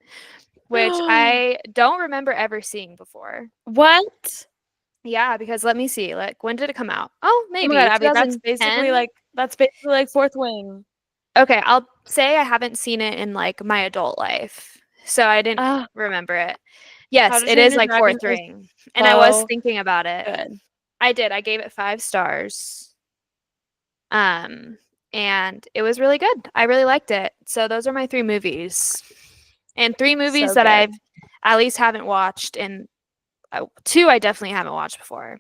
which I don't remember ever seeing before. What? Yeah, because let me see. Like when did it come out? Oh, Oh my God, maybe Abby,2010. that's basically like Fourth Wing. Okay, I'll say I haven't seen it in like my adult life. So I didn't Ah, remember it. How Yes, to it Train is Your like Dragon fourth is ring. And I was so thinking about it. good. I did. I gave it 5 stars. Um, and it was really good. I really liked it. So those are my three movies. And three movies So that I've good. at least haven't watched, and two I definitely haven't watched before.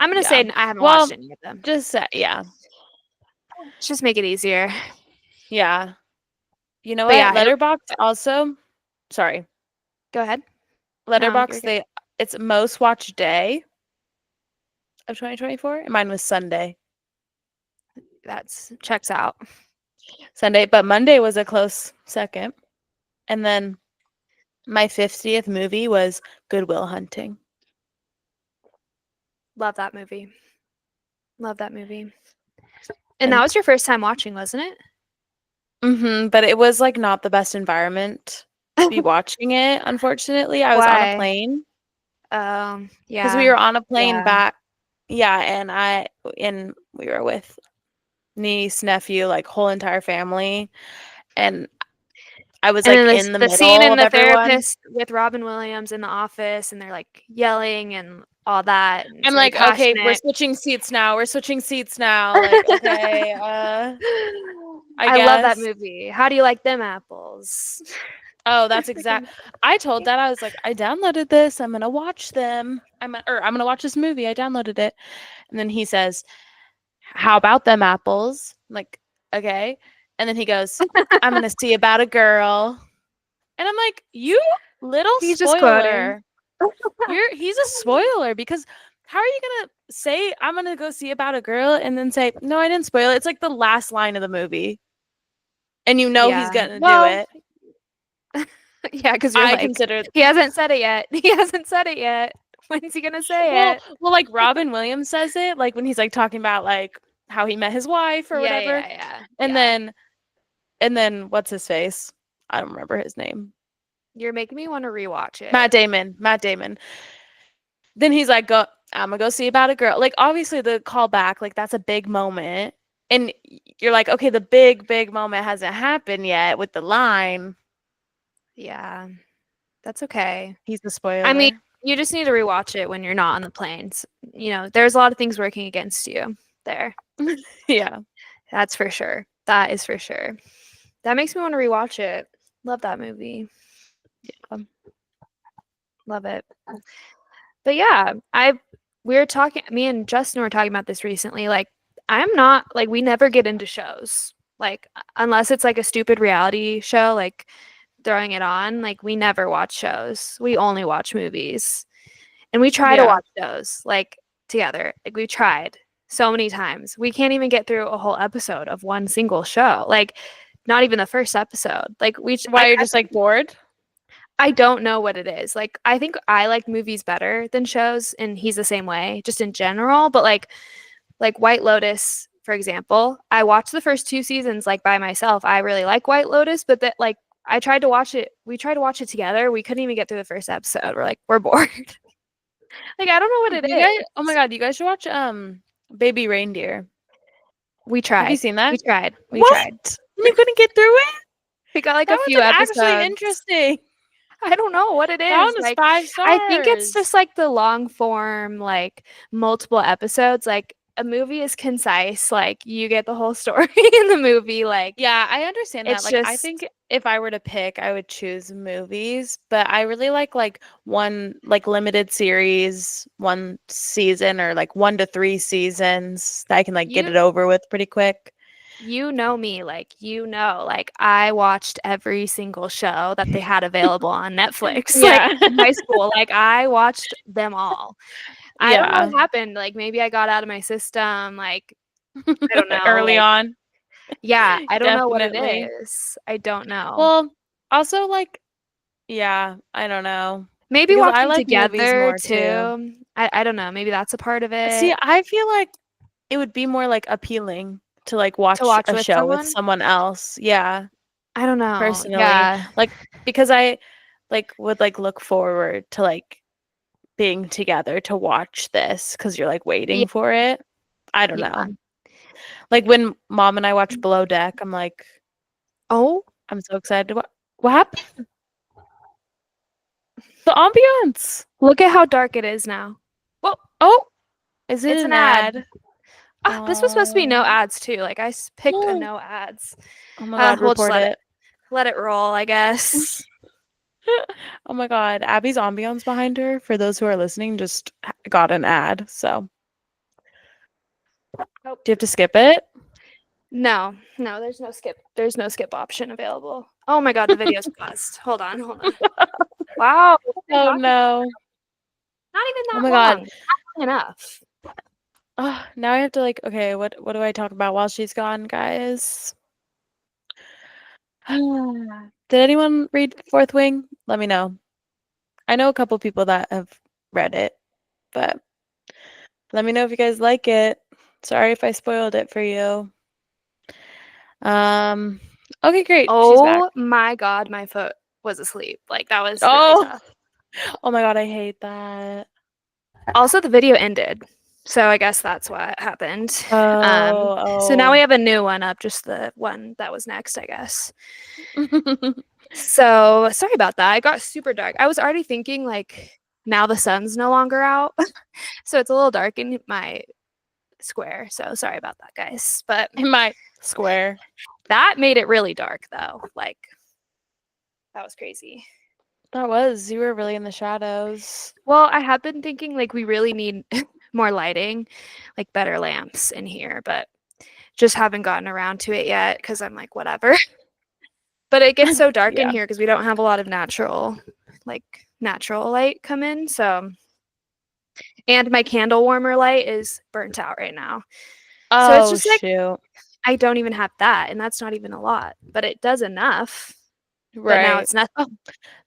I'm gonna say Yeah. I haven't watched Well, any of them. yeah. Let's just make it easier. Yeah. You know But what? yeah, Letterbox also, sorry. go ahead. No, you're Letterbox, good. it's most watched day of 2024. And mine was Sunday. That's checks out. Sunday, but Monday was a close second. And then my 50th movie was Good Will Hunting. Love that movie. Love that movie. And that And was your first time watching, wasn't it? but it was like not the best environment to be watching it, unfortunately. I was on a Why? plane because we Yeah. were on a plane Yeah. back. Yeah, and we were with niece, nephew, like whole entire family. And I was And then like this in the the scene middle in of the everyone. therapist with Robin Williams in the office, and they're like yelling and all that, and it's I'm very like, okay, we're passionate. switching seats now. We're switching seats now. Like, okay, I I love that guess. movie. How do you like them apples? Oh, that's Freaking exact. I told that I was like, I downloaded this. I'm gonna watch them. I'm gonna watch this movie. I downloaded it, and then he says, "How about them apples?" I'm like, okay, and then he goes, "I'm gonna see about a girl," and I'm like, you little He's just quoting. spoiler. He's a spoiler because how are you gonna say I'm gonna go see about a girl and then say no, I didn't spoil it? It's like the last line of the movie, and you know he's Yeah. gonna do Well, it. yeah, because you're I like, consider he hasn't said it yet. He hasn't said it yet. When's he gonna say well, it? like Robin Williams says it, like when he's like talking about like how he met his wife or Yeah, whatever, yeah, yeah, and yeah. then and then what's his face? I don't remember his name. You're making me want to rewatch Matt it. Damon. Matt Damon. Then he's like, "Go, I'm gonna go see about a girl." Like, obviously, the call back, like, that's a big moment, and you're like, "Okay, the big moment hasn't happened yet with the line." Yeah, that's okay. He's the I mean, spoiler. you just need to rewatch it when you're not on the planes. You know, there's a lot of things working against you there. Yeah. That's for sure. That is for sure. That makes me want to rewatch it. Love that movie. Love it. But yeah, we were talking, me and Justin were talking about this recently. Like, I'm not like we never get into shows. Like unless it's like a stupid reality show, like throwing it on, like we never watch shows. We only watch movies. And we try to Yeah. watch shows like together. Like we tried so many times. We can't even get through a whole episode of one single show. Like not even the first episode. Like Why you're just like bored? I don't know what it is. Like I think I like movies better than shows and he's the same way just in general, but like White Lotus for example, I watched the first 2 seasons like by myself. I really like White Lotus, but that like I tried to watch it. We tried to watch it together. We couldn't even get through the first episode. We're like, we're bored. Like I don't know what it You guys, oh my is. God, you guys should watch Baby Reindeer. We Have you tried. seen We that? tried. We tried. What? You couldn't get through it? We got like a That few one's actually episodes. interesting. I don't know what it That is. one is Like, five I think it's stars. just like the long form, like multiple episodes. Like, a movie is concise. Like, you get the whole story in the movie. Like, Yeah, I understand that. it's Like, I think just, if I were to pick, I would choose movies, but I really like one like limited series, one season or like 1 to 3 seasons that I can like get you it over with pretty quick. you know me, like like I watched every single show that they had available on Netflix, like Yeah. in high school. Like I watched them all. I don't know Yeah. what happened. Like maybe I got out of my system. Like I don't know. Early Like on. yeah, I don't know what it Definitely. is. I don't know. Well, also like yeah, I don't know. Maybe Because I watching like movies together more too. too. I don't know. Maybe that's a part of See, it. I feel like it would be more like appealing to like To watch watch a with show with someone? someone else. Yeah, I don't know. personally. Yeah. Like because I like would like look forward to like being together to watch this because you're like Yeah. waiting for it. I don't Yeah. know. Like when mom and I watch Below Deck, I'm like, Oh, I'm so excited to what happened? The ambiance. look at how dark it is now. Well, Oh, is it it's an an ad. ad? Ah, this was supposed to be no Oh, ads too. Like picked a no ads. oh my God, We'll just report it. let it roll, I guess. Oh my God, Abby's ambiance behind her, for those who are listening, just got an ad. So, Oh, do you have to skip it? no, no, there's no skip. There's no skip option available. Oh my God, the video's paused. Hold on, hold on. Wow, what have I been Oh talking about? no. Not even Oh that my God. long. Not long enough. Oh, now I have to like, okay, what do I talk about while she's gone, guys? Did anyone read Fourth Wing? Let me know. I know a couple people that have read it, but let me know if you guys like it. Sorry if I spoiled it for you. Um, okay, great. She's back. Oh my God, my foot was asleep. Like that was really Oh, tough. oh my God, I hate that. Also, the video ended. So I guess that's what happened. Oh, So now we oh. have a new one up, just the one that was next, I guess. So sorry about that. It got super dark. I was already thinking like now the sun's no longer out. So it's a little dark in my square. So sorry about that, guys. But In my square. that made it really dark though. Like that was crazy. You were really in the shadows. Well, I have been thinking like we really need more lighting, like better lamps in here, but just haven't gotten around to it yet because I'm like, whatever. But it gets so dark in Yeah. here because we don't have a lot of like natural light come in. So, and my candle warmer light is burnt out right now. So it's Oh, just like, shoot. I don't even have that. And that's not even a lot, but it does enough. But now Right. it's nothing. Oh,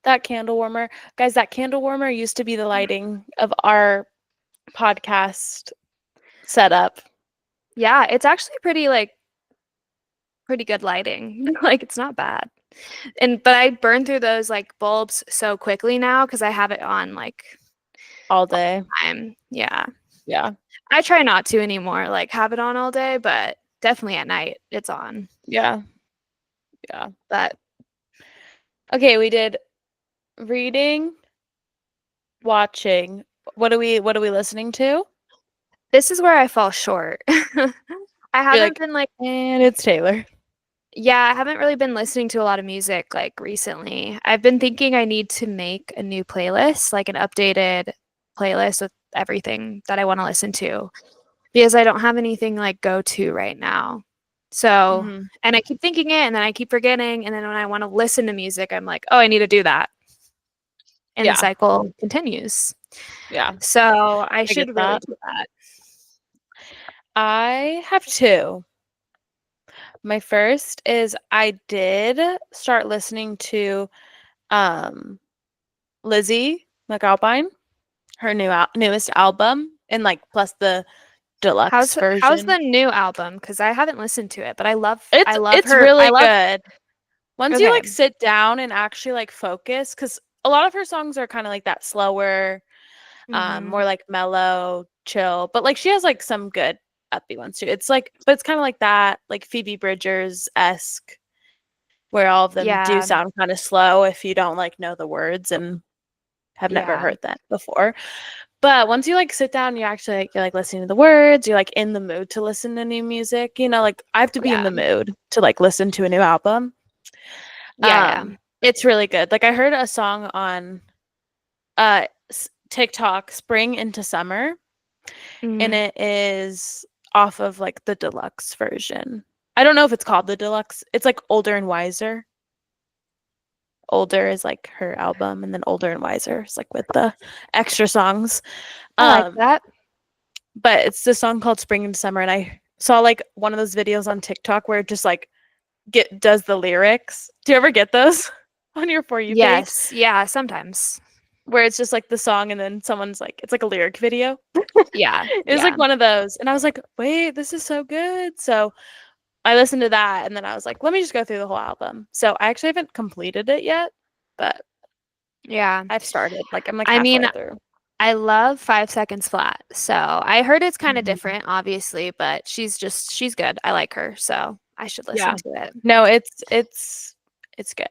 that candle warmer. Guys, that candle warmer used to be the lighting of our podcast setup. Yeah, it's actually pretty good lighting. Like it's not bad. But I burn through those like bulbs so quickly now because I have it on like all day. time. Yeah. Yeah. I try not to anymore, like have it on all day, but definitely at night it's on. Yeah. Yeah. But Okay, we did reading, watching. What are we listening to? this is where I fall short. I You're haven't like, been like and it's Taylor. yeah, I haven't really been listening to a lot of music like recently. I've been thinking I need to make a new playlist, like an updated playlist with everything that I want to listen to because I don't have anything like go to right now. So, Hmm. and I keep thinking it and then I keep forgetting. And then when I want to listen to music, I'm like, oh, I need to do that. And the Yeah. cycle continues. Yeah. So I I get should really that. do that. I have two. My first is I did start listening to um Lizzie McAlpine, her newest album, and like plus the deluxe How's version. the new album? Because I haven't listened to it, but I It's love it's her. I really love good. Once you okay. like sit down and actually like focus, because a lot of her songs are kind of like that slower, Mm-hmm. more like mellow, chill. But like she has like some good upbeat ones too. It's like, but it's kind of like that, like Phoebe Bridgers-esque, where all of them do Yeah, sound kind of slow if you don't like know the words and have never yeah, heard that before. But once you like sit down, you actually like, you're like listening to the words, you're like in the mood to listen to new music. Like I have to be in yeah, the mood to like listen to a new album. yeah, yeah. It's really good. Like I heard a song on TikTok, Spring into Summer, and Mm. it is off of like the deluxe version. I don't know if it's called the deluxe. It's like Older and Wiser. Older is like her album, and then Older and Wiser is like with the extra songs. I like Um, that. but it's this song called Spring into Summer, and I saw like one of those videos on TikTok where it just like does the lyrics. Do you ever get those on your For You page? Yes, yeah, sometimes. Where it's just like the song and then someone's like it's like a lyric video. Yeah, It was like yeah, one of those. And I was like, wait, this is so good. So I listened to that and then I was like, let me just go through the whole album. So I actually haven't completed it yet, but yeah. I've started. Like I'm like I mean, halfway through. I love 5 Seconds Flat. So I heard it's kind of Mhm. different, obviously, but she's good. I like her, so I should listen Yeah. to it. No, it's good.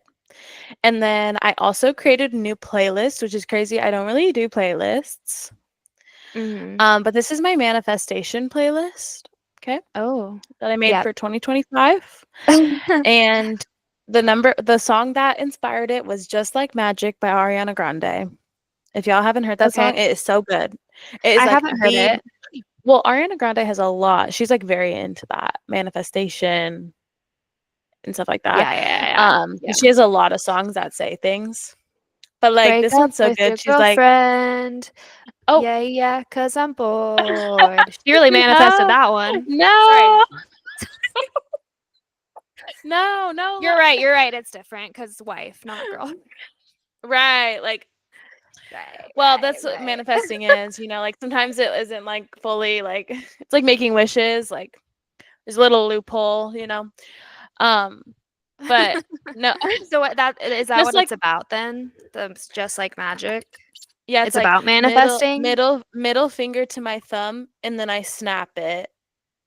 And then I also created a new playlist, which is crazy. I don't really do playlists. Hmm. But this is my manifestation playlist. Okay. Oh, That I made yeah. for 2025. And the song that inspired it was Just Like Magic by Ariana Grande. If y'all haven't heard that Okay. song, it is so good. It is I like haven't heard the it. well, Ariana Grande has a lot. She's like very into that manifestation and stuff like that. Yeah, yeah, yeah, yeah. She has a lot of songs that say things. But like Break this up one's so with good. your She's like, girlfriend. "Oh, Yeah, yeah, cause I'm bored. She really manifested no. that one. Sorry. No. No, no. You're right. You're right. It's different because wife, not girl. Right. Like Right, well, right, that's what right. manifesting is, like sometimes it isn't like fully like it's like making wishes, like there's a little loophole. Um, but no, So what that is that just what like it's about then? That's just like magic. yeah, it's It's like about middle manifesting. middle middle finger to my thumb and then I snap it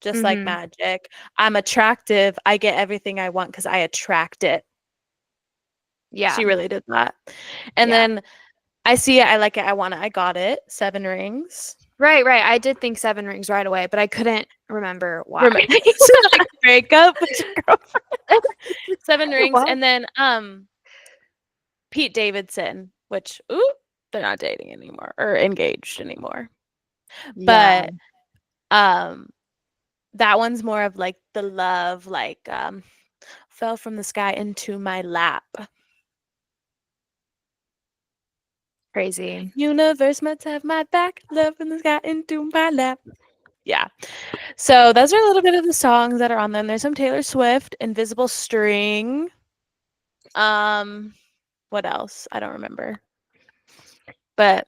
just like Mm-hmm. magic. I'm attractive. I get everything I want because I attract it. Yeah. She really did that. And Yeah. then I see it, I like it, I want it, I got it. 7 rings. Right, right. I did think Seven Rings right away, but I couldn't remember why. So like breakup with your girlfriend. 7 rings. What? And then Pete Davidson, which ooh, they're not dating anymore or engaged anymore. Yeah. But um that one's more of like the love, like fell from the sky into my lap. Crazy. Universe must have my back, love from the sky into my lap. Yeah. So those are a little bit of the songs that are on them. There's some Taylor Swift, Invisible String. Um, what else? I don't remember. But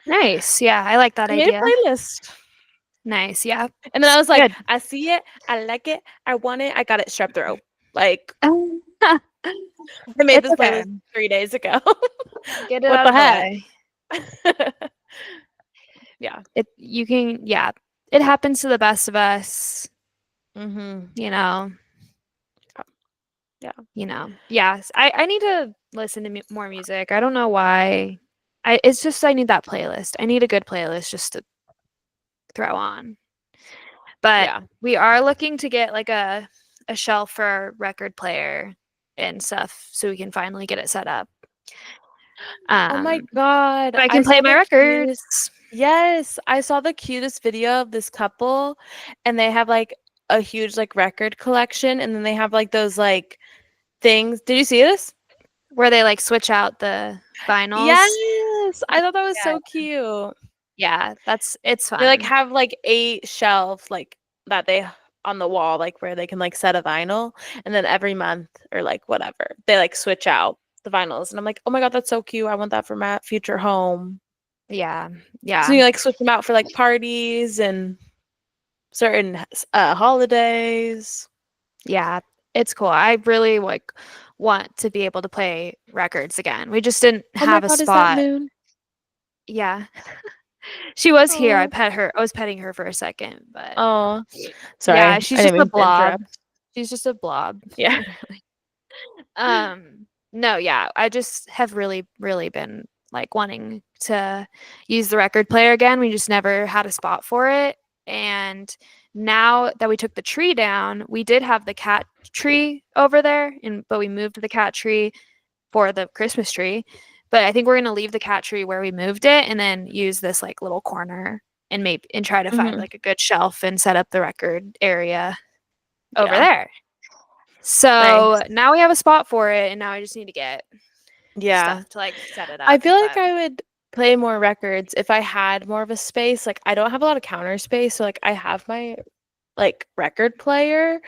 Nice. Yeah, I like that I made a idea. playlist. Nice. Yeah. And then I was like, Good. I see it, I like it, I want it, I got it strep throat. Like I made It's this okay. playlist 3 days ago. Get it What out the of the heck? way. Yeah. Yeah, it happens to the best of us, Mhm. you know. Yeah. Yes, I need to listen to more music. I don't know why. It's just I need that playlist. I need a good playlist just to throw on. But Yeah. we are looking to get like a shelf for our record player and stuff so we can finally get it set up. Oh my Um, god. so I I can play saw my the records. cutest Yes, I saw the cutest video of this couple, and they have, like, a huge, like, record collection, and then they have, like, those, like, things. Did you see this? Where they like switch out the vinyls. Yes! I thought that was Yeah. so cute. Yeah, it's They, like, fun. have, like, 8 shelves, like, that they on the wall, like, where they can, like, set a vinyl, and then every month or, like, whatever, they, like, switch out the vinyls, and I'm like, "Oh my god, that's so cute, I want that for my future home." Yeah. So Yeah. you, like, switch them out for, like, parties and certain holidays. Yeah. It's cool. I really like want to be able to play records again. We just didn't Oh my have a god, is that spot. Moon? Yeah. She was here. Oh. I was petting her for a second, but Oh. yeah, Sorry, she's I didn't just a mean to blob. interrupt. She's just a blob, Yeah. literally. No, yeah, I just have really, really been like wanting to use the record player again. We just never had a spot for it. And now that we took the tree down, we did have the cat tree over there, and but we moved the cat tree for the Christmas tree. But I think we're gonna leave the cat tree where we moved it and then use this like little corner and maybe and try to find Mhm. like a good shelf and set up the record area over Yeah. there. So Nice. now we have a spot for it, and now I just need to get Yeah. stuff to like set it I up. feel like But I would play more records if I had more of a space, like, I don't have a lot of counter space, so, like, I have my, like, record player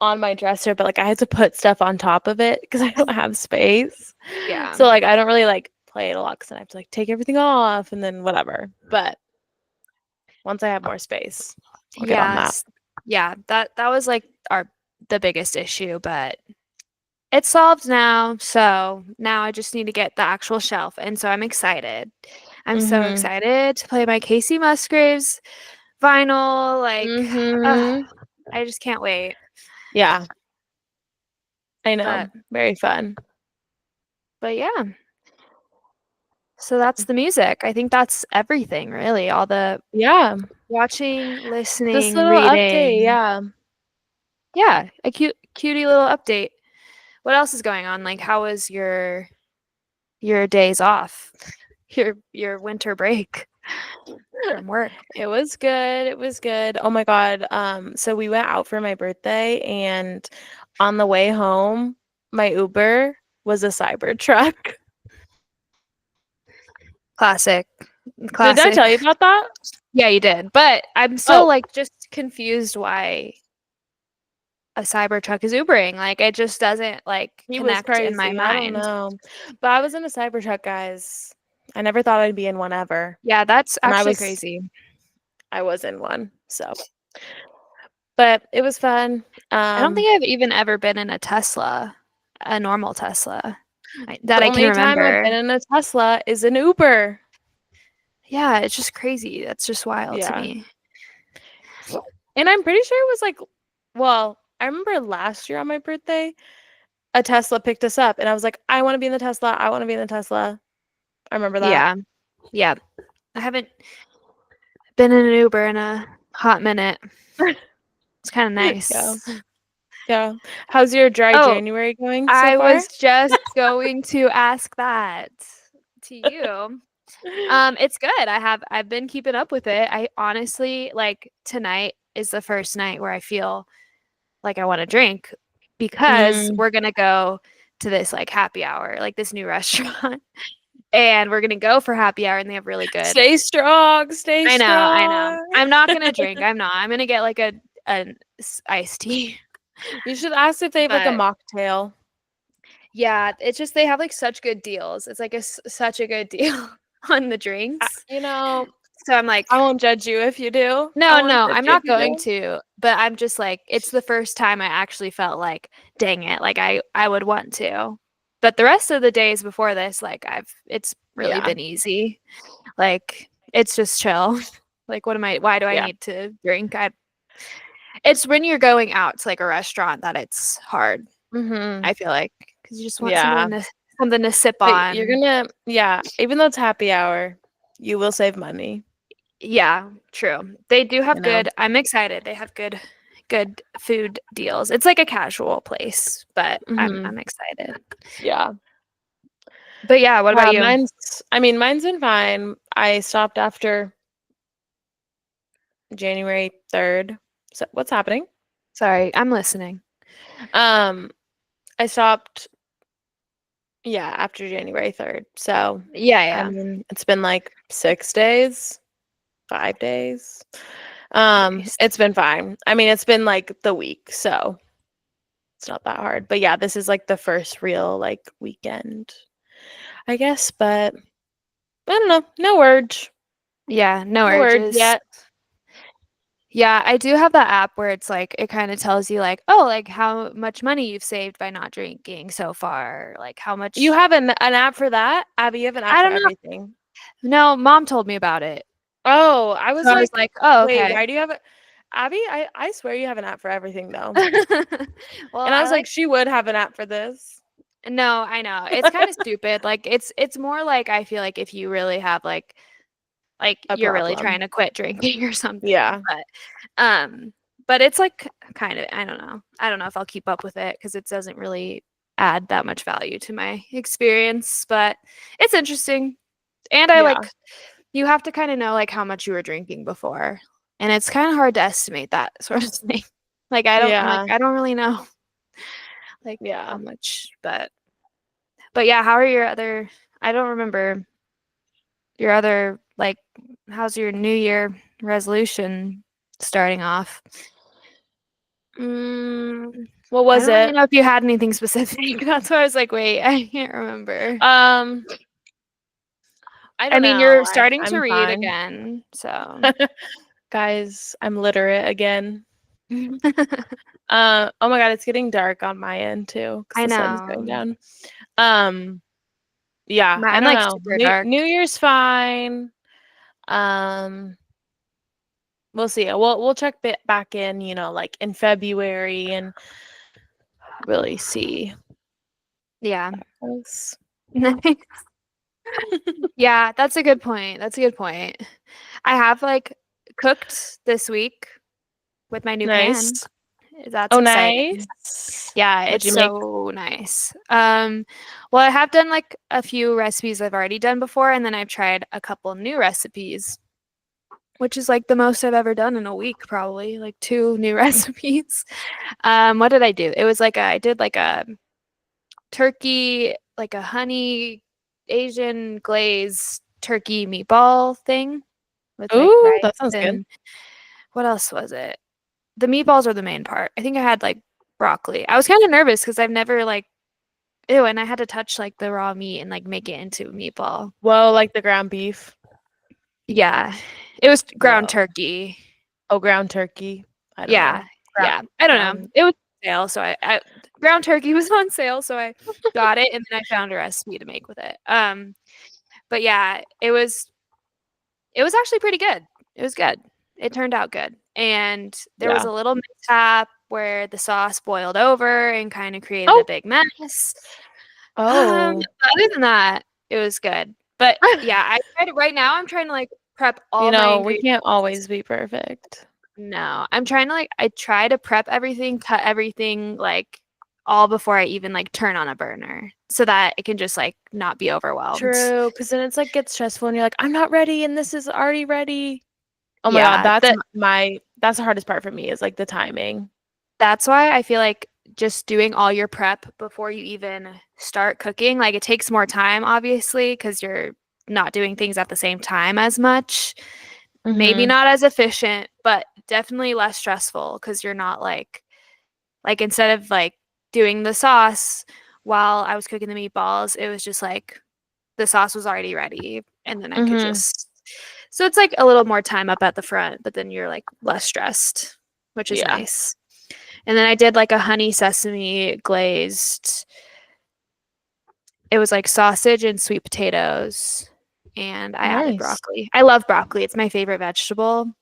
on my dresser, but, like, I had to put stuff on top of it because I don't have space. yeah, So, like, I don't really, like, play it a lot because then I have to, like, take everything off and then whatever, but once I have more space, I'll get on that. yes, yeah, that was like the biggest issue, but it's solved now. So now I just need to get the actual shelf, and so I'm excited. I'm so Mhm. excited to play my Casey Musgraves vinyl. Like, Mhm. I just can't wait. Yeah, I But know. Very fun. but yeah. So that's the music. I think that's everything, really. All the Yeah. watching, This listening, little update, reading. yeah. Yeah, a cutie little update. What else is going on? Like, how was your days off? Your winter break from work? It was good, it was good. Oh my god, so we went out for my birthday, and on the way home, my Uber was a Cybertruck. Classic. Did I Classic. tell you about that? Yeah, you did. But I'm still Oh, like just confused why a Cybertruck is Ubering. Like it just doesn't like he was connect in my crazy, I don't mind. know. But I was in a Cybertruck, guys. I never thought I'd be in one ever, Yeah, that's and actually crazy. I was in one, so but it was fun. I don't Um, think I've even ever been in a Tesla, a normal Tesla, that the I can only time I've remember. been in a Tesla is an Uber. Yeah, it's just crazy. That's just wild to Yeah. me. And I'm pretty sure it was like, well, I remember last year on my birthday, a Tesla picked us up, and I was like, I want to be in the Tesla. I want to be in the Tesla. I remember that. Yeah. Yeah. I haven't been in an Uber in a hot minute. It's kind of Yeah. nice. Yeah. How's your dry Oh, January going so I far? was just going to ask that to you. It's good. I've been keeping up with it. I honestly like tonight is the first night where I feel like I want to drink because Mm. we're gonna go to this like happy hour, like this new restaurant. And we're gonna go for happy hour and they have really good. Stay strong. Stay I know, I know. strong. I'm not gonna drink. I'm not. I'm gonna get like an iced tea. You should ask if they have like a But mocktail. yeah, it's just they have like such good deals. It's like such a good deal on the drinks. You know, So I'm like, I won't judge you if you do. I no, won't no, judge I'm you if not you going do. to. but I'm just like, it's the first time I actually felt like, dang it, like I would want to. But the rest of the days before this, like it's really Yeah. been easy. Like it's just chill. Like why do I Yeah. need to drink? It's when you're going out to like a restaurant that it's hard. Mhm. I feel like because you just want Yeah. something to sip But you're on. gonna yeah, even though it's happy hour, you will save money, Yeah, true. They do you have know? good. I'm excited. They have good food deals. It's like a casual place, but Mhm. I'm excited. Yeah. But yeah, what about you? Mine's been fine. I stopped after January 3rd. So what's happening? Sorry, I'm listening. Um, I stopped, yeah, after January 3rd. So, Yeah, yeah. it's been like 6 days, 5 days. Nice. It's been fine. It's been like the week, so it's not that hard. But yeah, this is like the first real like weekend, I guess, but I don't know. No urge. Yeah, no No urge urges. yet. Yeah, I do have that app where it's like it kind of tells you like, oh, like how much money you've saved by not drinking so far, like how You much have an app for that? Abby, you have an app I for don't know. everything. No, mom told me about it. Oh, I So was I was like, like, oh, wait, okay. why do you have it? Abby, I swear you have an app for everything though. Well, And I I was like, like she would have an app for this. no, I know. It's kind of stupid. Like it's more like I feel like if you really have like A you're really trying problem. to quit drinking or something. Yeah. But it's like kind of I don't know. I don't know if I'll keep up with it because it doesn't really add that much value to my experience, but it's interesting. And I Yeah. like you have to kind of know like how much you were drinking before. And it's kind of hard to estimate that sort of thing. Yeah. I don't really know like how Yeah. much, but yeah, how are your other I don't remember your other like how's your New Year resolution starting off? What I was don't really it? know if you had anything specific. That's why I was like, wait, I can't remember. Um, I I don't mean, know. you're starting to I'm read fine. again, so Guys, I'm literate again. Oh my God, it's getting dark on my end too, because I the sun's going know. down. Um, yeah, I Mine don't like know. super New dark. New Year's fine. Um, we'll see. We'll check back in, like in February and really see. Yeah. Yes. Yeah, that's a good point. That's a good point. I have like cooked this week with my new pan. Nice. That's Oh, exciting. nice. Yeah, What'd it's you make? so nice. Well, I have done like a few recipes I've already done before, and then I've tried a couple new recipes, which is like the most I've ever done in a week, probably like two new recipes. What did I do? It was like I did like a turkey, like a honey Asian glaze turkey meatball thing with like Ooh, rice that sounds good. and what else was it? The meatballs are the main part. I think I had like broccoli. I was kind of nervous because I've never like ew, and I had to touch like the raw meat and like make it into a meatball. Whoa, like the ground beef. Yeah. It was ground Whoa. turkey. Oh, ground turkey. I don't know. Yeah. Yeah. I don't know. Ground. It was on sale, so I ground turkey was on sale, so I got it and then I found a recipe to make with it. But yeah, it was actually pretty good. It was good. It turned out good. And there was Yeah. a little mishap where the sauce boiled over and kind of created a Oh. big mess. Oh. Other than that, it was good. But yeah, I tried it right now. I'm trying to like prep all my We ingredients. can't always be perfect. No, I'm trying to like I try to prep everything, cut everything like all before I even like turn on a burner so that it can just like not be overwhelmed. True, because then it's like gets stressful and you're like, I'm not ready and this is already ready. Oh my God, Yeah, that's the hardest part for me is like the timing. that's why I feel like just doing all your prep before you even start cooking, like it takes more time obviously because you're not doing things at the same time as much. Maybe Mm-hmm. not as efficient, but definitely less stressful because you're not like instead of like doing the sauce while I was cooking the meatballs, it was just like the sauce was already ready and then I could Mm-hmm. just so it's like a little more time up at the front, but then you're like less stressed. which is Yeah. nice. And then I did like a honey sesame glazed. It was like sausage and sweet potatoes, and I added Nice. broccoli. I love broccoli. It's my favorite vegetable.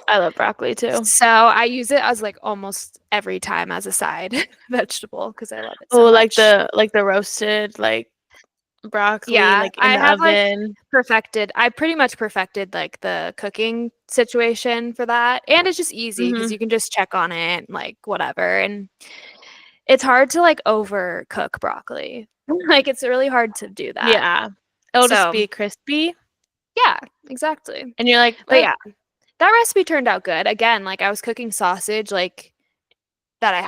I love broccoli too. So I use it as like almost every time as a side vegetable because I love it so Oh, much. like the roasted like broccoli Yeah, like in I the have like oven. I pretty much perfected like the cooking situation for that. And it's just easy because Mhm. you can just check on it, like whatever. And it's hard to like overcook broccoli. Like it's really hard to do that. Yeah. It'll just So be crispy yeah, exactly. and you're like, But yeah, that recipe turned out good. Again, like I was cooking sausage like that I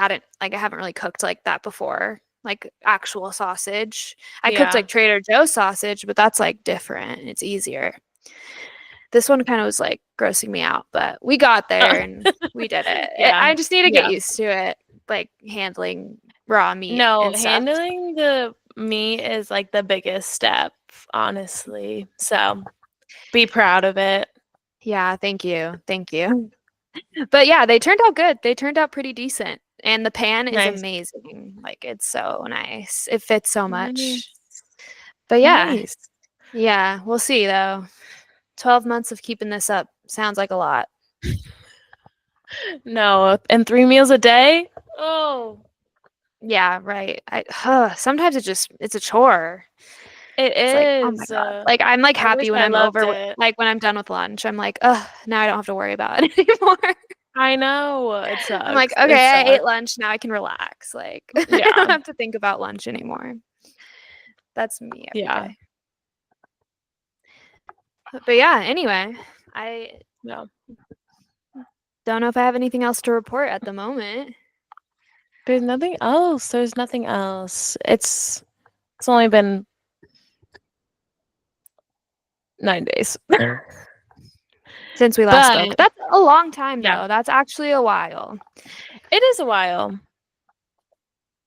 haven't really cooked like that before. Like actual sausage. I cooked yeah. like Trader Joe's sausage, but that's like different. It's easier. This one kind of was like grossing me out, but we got there and we did it. Yeah. I just need to get Yeah. used to it, like handling raw meat No, and stuff. handling the meat is like the biggest step, honestly. So, be proud of it. Yeah, thank you. Thank you. But yeah, they turned out good. They turned out pretty decent. And the pan is Nice. amazing. Like it's so nice. It fits so Nice. much. But yeah, Nice. yeah, we'll see though. 12 months of keeping this up sounds like a lot. No, and 3 meals a day? Oh, Yeah, right. Sometimes it's a chore. it It's like, oh my is. God. Like I'm like I wish happy when I I'm loved over it. like when I'm done with lunch. I'm like, oh, now I don't have to worry about it anymore. I know. It I'm like, sucks. It okay, I ate sucks. lunch. Now I can relax. Like I don't Yeah. have to think about lunch anymore. That's me every Yeah. day. But yeah, anyway, I No. don't know if I have anything else to report at the moment. There's nothing else. There's nothing else. It's only been 9 days. Since we last spoke. But That's a long time yeah, though. That's actually a while. it is a while.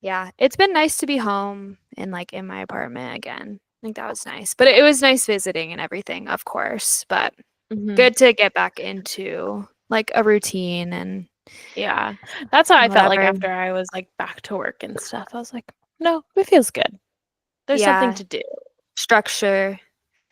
Yeah, it's been nice to be home and like in my apartment again. I think that was nice. But it was nice visiting and everything, of course, but Mhm. good to get back into like a routine and Yeah. That's how I felt like whatever. after I was like back to work and stuff. I was like, no, it feels good. There's something Yeah, to do. structure.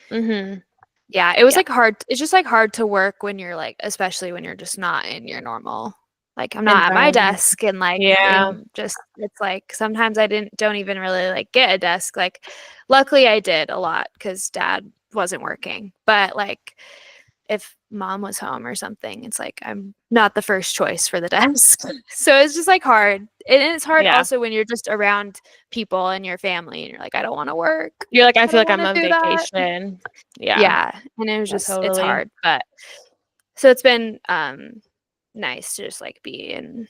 Mhm. Yeah, it was Yeah. like hard. It's just like hard to work when you're like, especially when you're just not in your normal, like I'm not at my Environment. desk and like Yeah. in just, it's like sometimes I don't even really like get a desk. Like, luckily I did a lot because dad wasn't working, but like if mom was home or something, it's like I'm not the first choice for the desk. So it's just like hard. And it's hard Yeah. also when you're just around people and your family and you're like, I don't want to work. You're like, I I feel don't like want I'm to on do that. vacation. Yeah. Yeah, and it was Yeah, just it's totally. hard, but so it's been nice to just like be in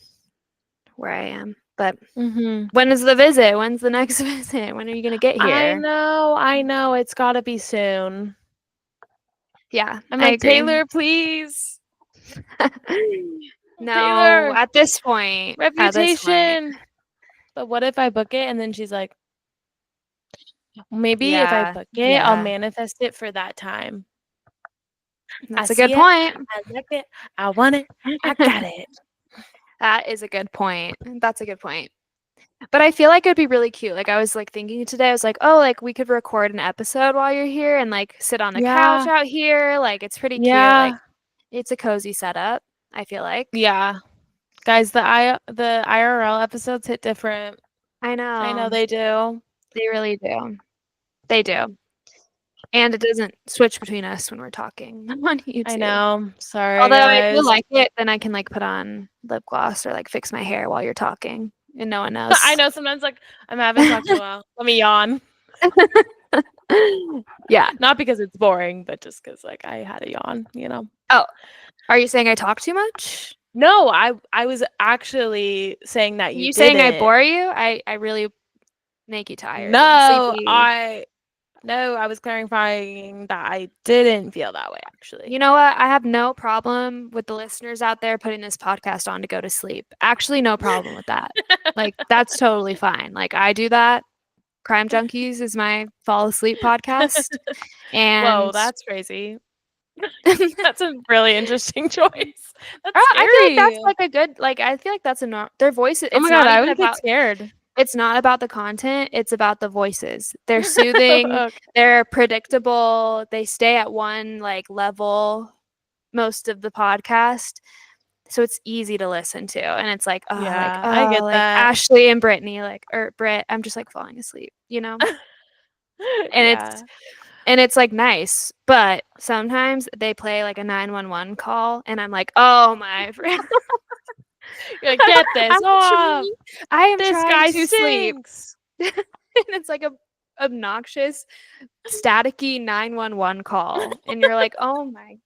where I am. But Mhm. when is the visit? When's the next visit? When are you gonna get I here? know. I know. It's got to be soon. Yeah, I'm I like, agree. Taylor, please. No, Taylor, at this point. reputation. But what if I book it and then she's like, maybe if I Yeah, book it, I'll yeah. manifest it for that time. I That's a good see it. point. I like it. I want it. I got it. That is a good point. That's a good point. But I feel like it'd be really cute. Like I was like thinking today, I was like, oh, like we could record an episode while you're here and like sit on the couch Yeah. out here. Like it's pretty cute. Like Yeah. it's a cozy setup, I feel like. Yeah. Guys, the IRL episodes hit different. I I know know. they do. They really do. They do. And it doesn't switch between us when we're talking on I YouTube. know. Sorry, Although if you guys. like it, then I can like put on lip gloss or like fix my hair while you're talking and no one I knows. know sometimes like I haven't talked in a while. Let me yawn. Yeah. Not because it's boring, but just because like I had a yawn, you know. Oh, are you saying I talk too much? No, I was actually saying that you You saying I didn't. bore you? I really make you tired and No, sleepy. I was clarifying that I didn't feel that way actually. You know what? I have no problem with the listeners out there putting this podcast on to go to sleep. Actually, no problem with that. Like, that's totally fine. Like, I do that. Crime Junkies is my fall asleep podcast. Whoa, And that's crazy. That's a really interesting choice. That's I feel like scary. that's, like, a good I feel like that's their voices Oh my it's god, not I even would get about scared. it's not about the content, it's about the voices. They're soothing, Okay. they're predictable, they stay at one, like, level most of the podcast, so it's easy to listen to, and it's Yeah, I get like, that. Ashley and Brittany, like or Britt, I'm just, like, falling asleep, you know? And Yeah. it's, like, nice, but sometimes they play, like, a 911 call, and I'm like, "Oh my fr" You're like, "Get this I'm off! trying I am This trying guy to sleep. stinks!" And it's like a obnoxious, staticky 911 call, and you're like, "Oh my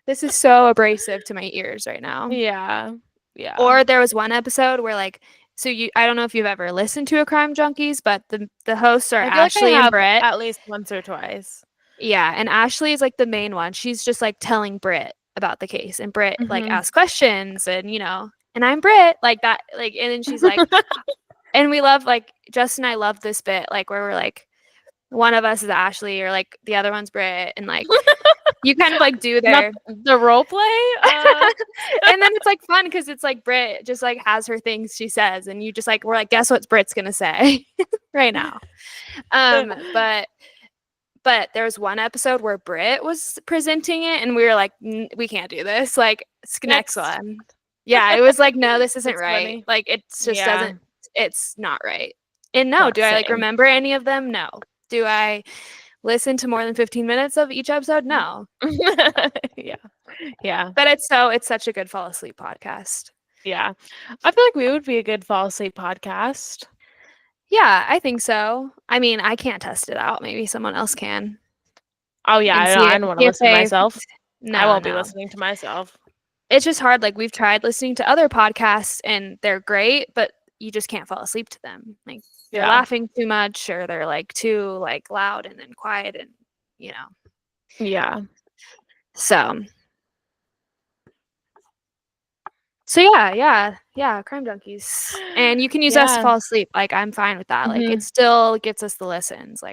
this is so abrasive to my ears right now." Yeah. Yeah. Or there was one episode where, like so you I don't know if you've ever listened to a Crime Junkies, but the hosts are I feel like I Ashley and have Britt. at least once or twice. Yeah, and Ashley is, like, the main one. She's just, like, telling Britt about the case, and Britt, like, Mhm. asks questions and, "And I'm Britt," like that, like and then she's like and we love, like Justin and I love this bit, like, where we're like, one of us is Ashley or, like, the other one's Britt, and, like, you kind of, like, do Not their the role play? and then it's, like, fun because it's, like, Britt just, like, has her things she says, and you just, like we're like, "Guess what Britt's gonna say right now?" Um, but but there was one episode where Britt was presenting it, and we were like, we can't do this, like, next Next. one." Yeah, it was like, "No, this isn't That's right." funny. Like, it just Yeah, doesn't it's not right. And no, not do I, like, same. remember any of them? No. Do I listen to more than 15 minutes of each episode? No. Yeah. Yeah. But it's such a good fall asleep podcast. Yeah. I feel like we would be a good fall asleep podcast. Yeah, I think so. I mean, I can't test it out, maybe someone else can, Oh, yeah, and I don't wanna see if listen to they myself. I no, won't be no. listening to myself. It's just hard, like, we've tried listening to other podcasts, and they're great, but you just can't fall asleep to them. Like, they're Yeah. laughing too much or they're, like, too, like, loud and then quiet and, you know. Yeah. So So yeah, Crime Junkies, and you can use us to Yeah. fall asleep, like, I'm fine with that, like, it Mhm. still gets us the listens, We're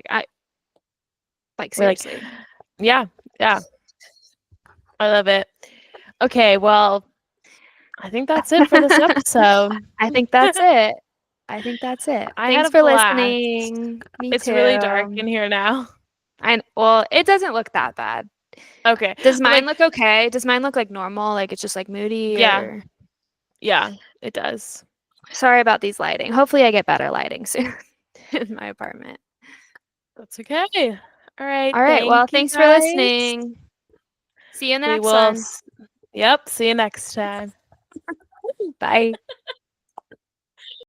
like, seriously. yeah, yeah. I love it. Okay, well, I think that's it for this episode. I think that's it. I think that's it. I had Thanks a for blast. listening. Me It's really dark too. in here now. Well, it doesn't look that bad. Okay. Does I'm mine like, look okay? Does mine look, like, normal, like, it's just, like, moody yeah, or yeah, it does. sorry about these lighting. Hopefully, I get better lighting soon in my apartment. That's okay. All right, Alright, well, thank you thanks for guys. listening. See you in the We next will one. yep, see you next time. Bye.